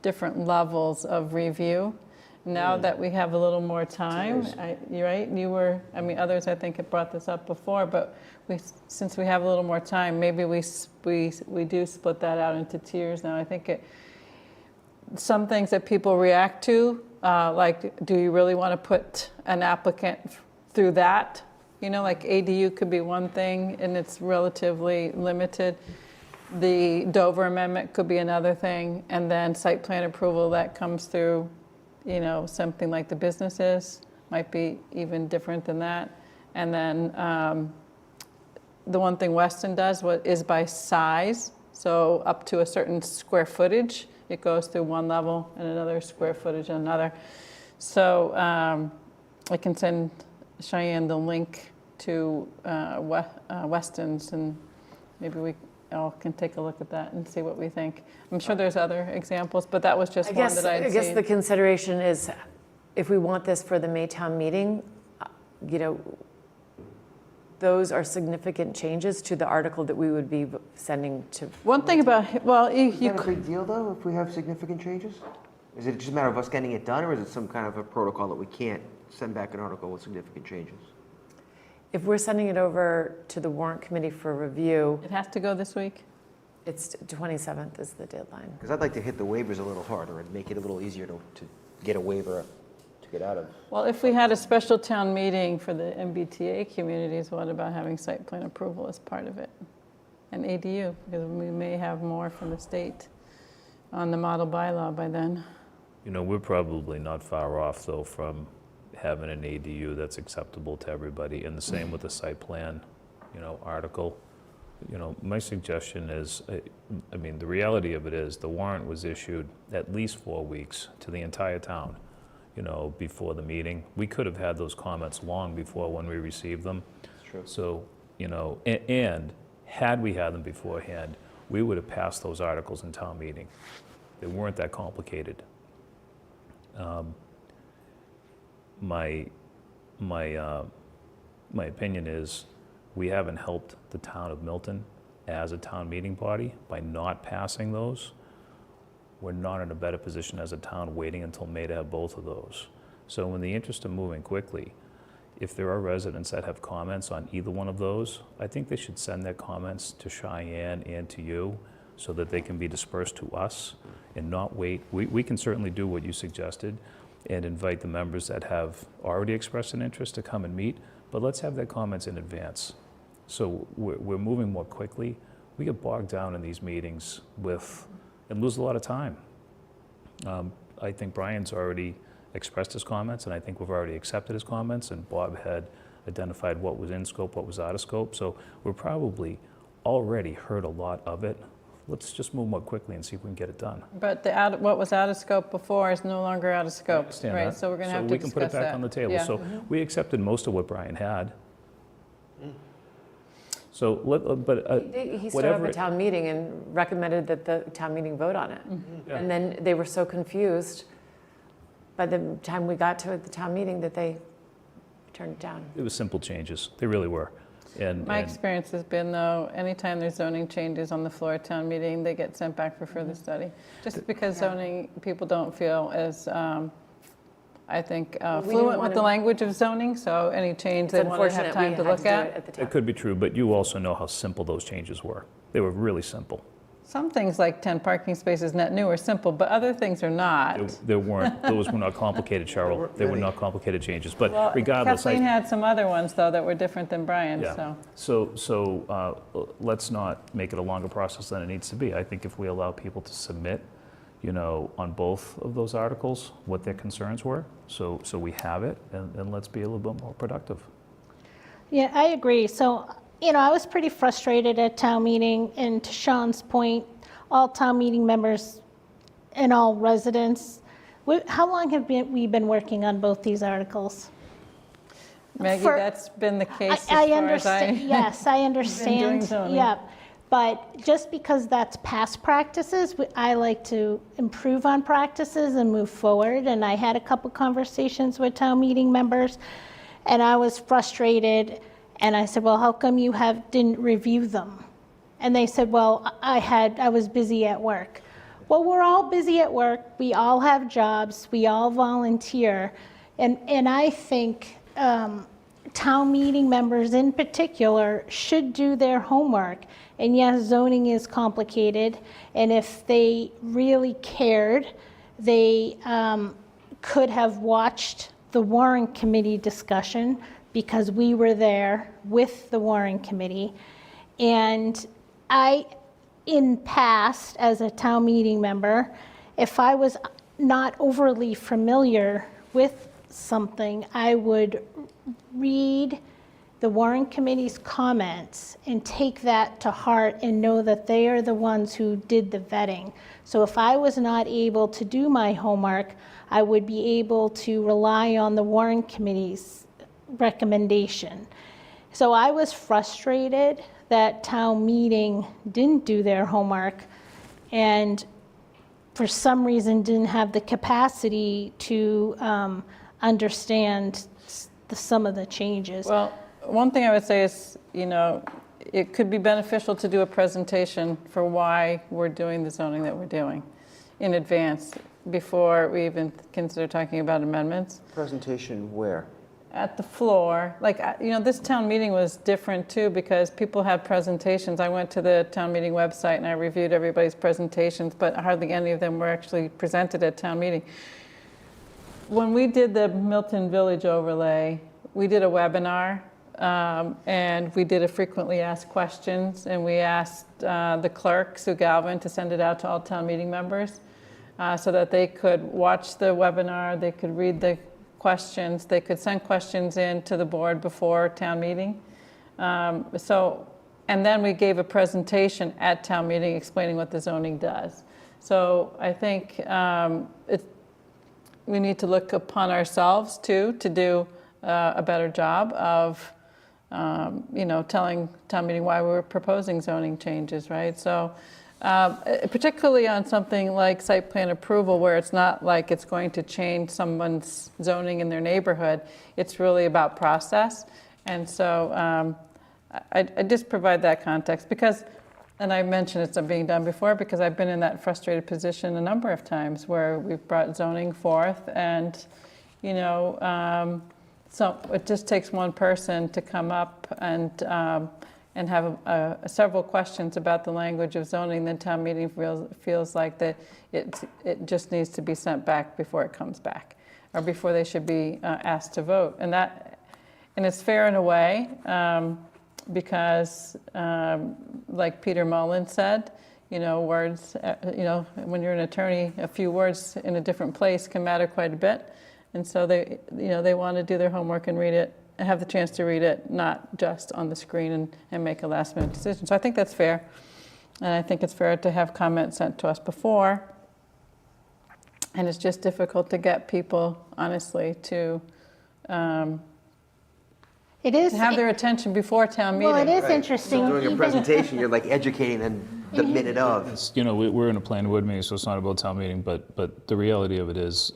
different levels of review. Now that we have a little more time, you're right, others I think have brought this up before, but since we have a little more time, maybe we do split that out into tiers now. I think some things that people react to, like, do you really want to put an applicant through that? Like ADU could be one thing and it's relatively limited. The Dover Amendment could be another thing, and then site plan approval that comes through, something like the businesses might be even different than that. And then the one thing Weston does is by size, so up to a certain square footage, it goes through one level and another square footage and another. So I can send Cheyenne the link to Weston's, and maybe we all can take a look at that and see what we think. I'm sure there's other examples, but that was just one that I had I guess seen. the consideration is, if we want this for the Maytown meeting, those are significant changes to the article that we would be sending to. One thing about, well, Is that a big deal, though, if we have significant changes? Is it just a matter of us getting it done, or is it some kind of a protocol that we can't send back an article with significant changes? If we're sending it over to the warrant committee for review, it has to go this week? it's 27th is the deadline. Because I'd like to hit the waivers a little harder and make it a little easier to get a waiver to get out of. Well, if we had a special town meeting for the MBTA communities, what about having site plan approval as part of it? And ADU, because we may have more from the state on the model bylaw by then. We're probably not far off, though, from having an ADU that's acceptable to everybody, and the same with the site plan, article. My suggestion is, the reality of it is, the warrant was issued at least 4 weeks to the entire town, before the meeting. We could have had those comments long before when we received them. That's true. So, and had we had them beforehand, we would have passed those articles in town meeting. They weren't that complicated. My opinion is, we haven't helped the town of Milton as a town meeting body by not passing those. We're not in a better position as a town waiting until May to have both of those. So in the interest of moving quickly, if there are residents that have comments on either one of those, I think they should send their comments to Cheyenne and to you so that they can be dispersed to us and not wait. We can certainly do what you suggested and invite the members that have already expressed an interest to come and meet, but let's have their comments in advance. So we're moving more quickly. We get bogged down in these meetings and lose a lot of time. I think Brian's already expressed his comments, and I think we've already accepted his comments, and Bob had identified what was in scope, what was out of scope. So we're probably already heard a lot of it. Let's just move more quickly and see if we can get it done. But what was out of scope before is no longer out of scope, Understand right? that. So we're going to have to So we can put it discuss that. back on the table. Yeah. So we accepted most of what Brian had. So, He stood up whatever at it- town meeting and recommended that the town meeting vote on it. Yeah. And then they were so confused by the time we got to the town meeting that they turned it down. It was simple changes. They really were. My experience has been, though, anytime there's zoning changes on the floor of town meeting, they get sent back for further study. Just because zoning, people don't feel as, I think, fluent with the language of zoning, so any change they want to have time to look at. It could be true, but you also know how simple those changes were. They were really simple. Some things like 10 parking spaces net new are simple, but other things are not. There weren't, those were not complicated, Cheryl. They were not complicated changes. But Well, regardless, Kathleen had some other ones, though, that were different than Brian's, yeah. so. So let's not make it a longer process than it needs to be. I think if we allow people to submit, on both of those articles, what their concerns were, so we have it, and let's be a little bit more productive. Yeah, I agree. So, I was pretty frustrated at town meeting, and to Sean's point, all town meeting members and all residents, how long have we been working on both these articles? Maggie, that's been the case as I far understand. as Yes, I understand. zoning. Yeah, but just because that's past practices, I like to improve on practices and move forward. And I had a couple conversations with town meeting members, and I was frustrated. And I said, well, how come you didn't review them? And they said, well, I was busy at work. Well, we're all busy at work, we all have jobs, we all volunteer, and I think town meeting members in particular should do their homework. And yes, zoning is complicated, and if they really cared, they could have watched the warrant committee discussion, because we were there with the warrant committee. And in past, as a town meeting member, if I was not overly familiar with something, I would read the warrant committee's comments and take that to heart and know that they are the ones who did the vetting. So if I was not able to do my homework, I would be able to rely on the warrant committee's recommendation. So I was frustrated that town meeting didn't do their homework and for some reason didn't have the capacity to understand some of the changes. Well, one thing I would say is, it could be beneficial to do a presentation for why we're doing the zoning that we're doing in advance, before we even consider talking about amendments. Presentation where? At the floor, this town meeting was different too, because people had presentations. I went to the town meeting website and I reviewed everybody's presentations, but hardly any of them were actually presented at town meeting. When we did the Milton Village overlay, we did a webinar, and we did a frequently asked questions, and we asked the clerk, Sue Galvin, to send it out to all town meeting members so that they could watch the webinar, they could read the questions, they could send questions in to the board before town meeting. And then we gave a presentation at town meeting explaining what the zoning does. So I think we need to look upon ourselves too to do a better job of telling town meeting why we're proposing zoning changes, right? So particularly on something like site plan approval, where it's not like it's going to change someone's zoning in their neighborhood, it's really about process. And so I just provide that context because, and I mentioned it's being done before, because I've been in that frustrated position a number of times where we've brought zoning forth and, so it just takes one person to come up and have several questions about the language of zoning, then town meeting feels like that it just needs to be sent back before it comes back, or before they should be asked to vote. And it's fair in a way, because like Peter Mullen said, words, when you're an attorney, a few words in a different place can matter quite a bit. And so they want to do their homework and read it, and have the chance to read it, not just on the screen and make a last minute decision. So I think that's fair. And I think it's fair to have comments sent to us before. And it's just difficult to get people, honestly, to have their attention before town meeting. Well, it is interesting. So doing a presentation, you're like educating them the minute of. It's, we're in a planned board meeting, so it's not about town meeting, but the reality of it is,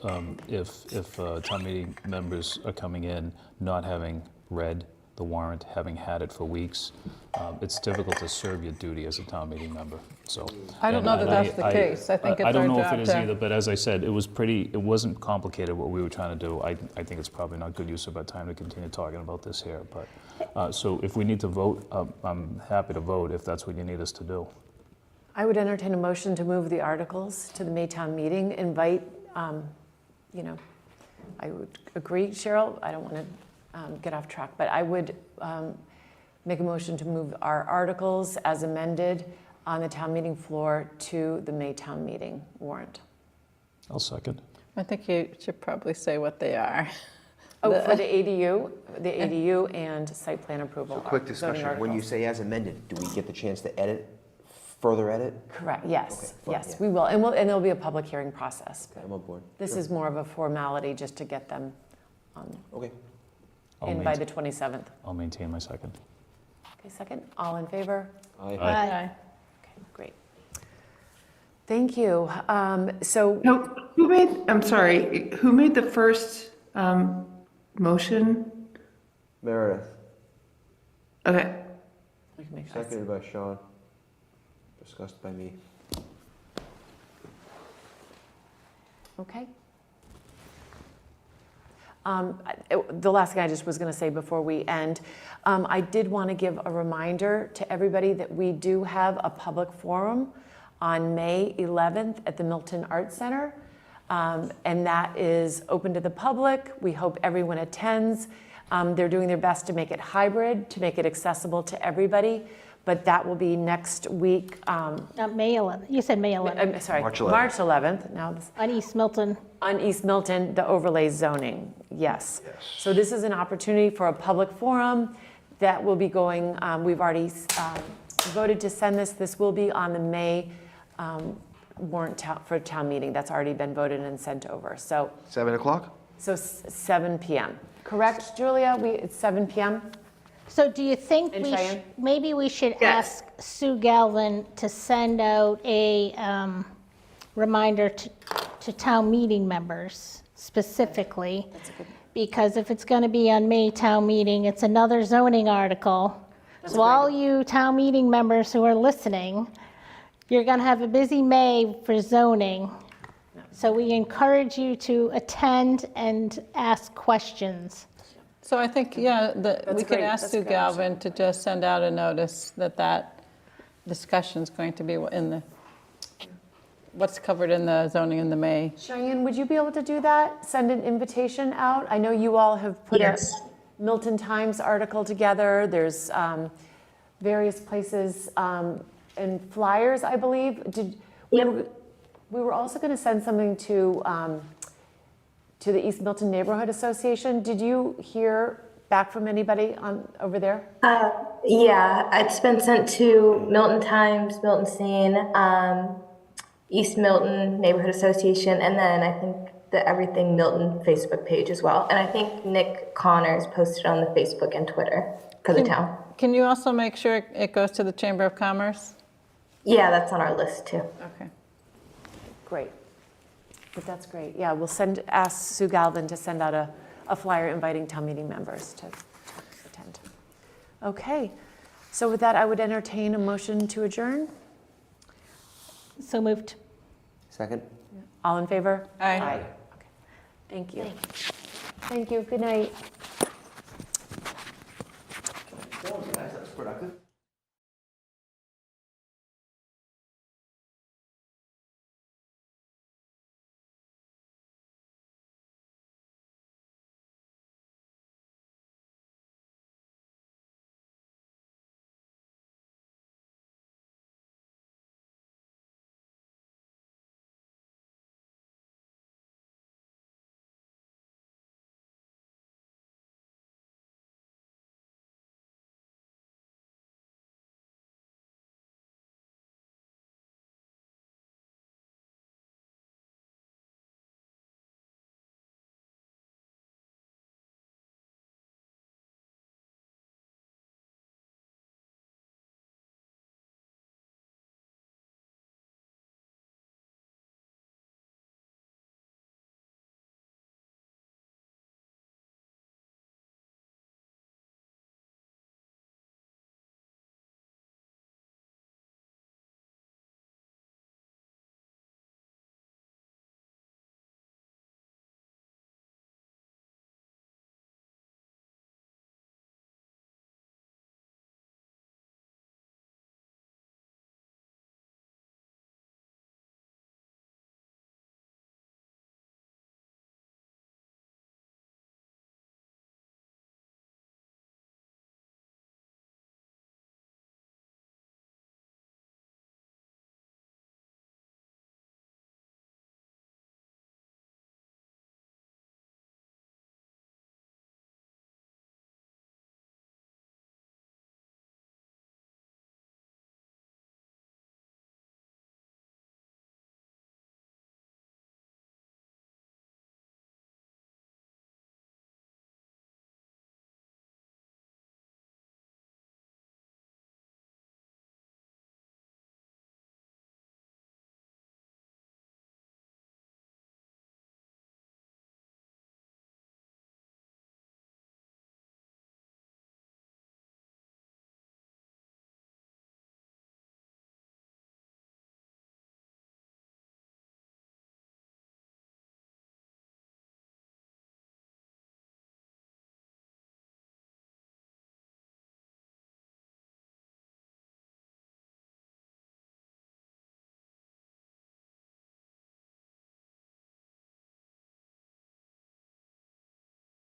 if town meeting members are coming in not having read the warrant, having had it for weeks, it's difficult to serve your duty as a town meeting member. So I don't know that that's the case. I think it's I don't our know if job it is to- either, but as I said, it wasn't complicated what we were trying to do. I think it's probably not good use of our time to continue talking about this here. But so if we need to vote, I'm happy to vote if that's what you need us to do. I would entertain a motion to move the articles to the Maytown meeting, invite, I would agree, Cheryl, I don't want to get off track, but I would make a motion to move our articles as amended on the town meeting floor to the Maytown meeting warrant. I'll second. I think you should probably say what they are. Oh, for the ADU and site plan approval. Quick zoning discussion, when you articles. say as amended, do we get the chance to further edit? Correct, yes, Okay, fine, yes, yeah. we will, and there'll be a public hearing process. I'm on board. This is more of a formality just to get them Okay. in by the 27th. I'll maintain my second. Okay, second, all in favor? Aye. Aye. Okay, great. Thank you. So, Who made the first motion? Meredith, we can make sure. seconded by Sean, discussed by me. Okay. The last thing I just was going to say before we end, I did want to give a reminder to everybody that we do have a public forum on May 11th at the Milton Arts Center, and that is open to the public. We hope everyone attends. They're doing their best to make it hybrid, to make it accessible to everybody, but that will be next week. May 11th. You said May 11th. I'm sorry, March 11th. March 11th. Now this, On East Milton. on East Milton, the overlay zoning, yes. So this is an opportunity for a public forum that will be going, we've already voted to send this. This will be on the May warrant for town meeting. That's already been voted and sent over. So 7 o'clock? 7 p.m. Correct, Julia? It's 7 p.m.? So do you think And we Cheyenne? maybe we should Yes. ask Sue Galvin to send out a reminder to town meeting members specifically? Because if it's going to be on May town meeting, it's another zoning article. So all you town meeting members who are listening, you're going to have a busy May for zoning. So we encourage you to attend and ask questions. So I think, yeah, we could great. ask That's Sue great. Galvin to just send out a notice that discussion's going to be in the, what's covered in the zoning in the May. Cheyenne, would you be able to do that? Send an invitation out? I know you all have put a Milton Times article together. There's various places and flyers, I believe. We were also going to send something to the East Milton Neighborhood Association. Did you hear back from anybody over there? Yeah, it's been sent to Milton Times, Milton Scene, East Milton Neighborhood Association, and then I think the Everything Milton Facebook page as well. And I think Nick Connors posted on the Facebook and Twitter for the town. Can you also make sure it goes to the Chamber of Commerce? Yeah, that's on our list too. Okay. Great. But that's great. Yeah, we'll ask Sue Galvin to send out a flyer inviting town meeting members to attend. Okay. So with that, I would entertain a motion to adjourn. So moved. Second? All in favor? Aye. Okay. Thank you. Thank you. Good night. That was productive.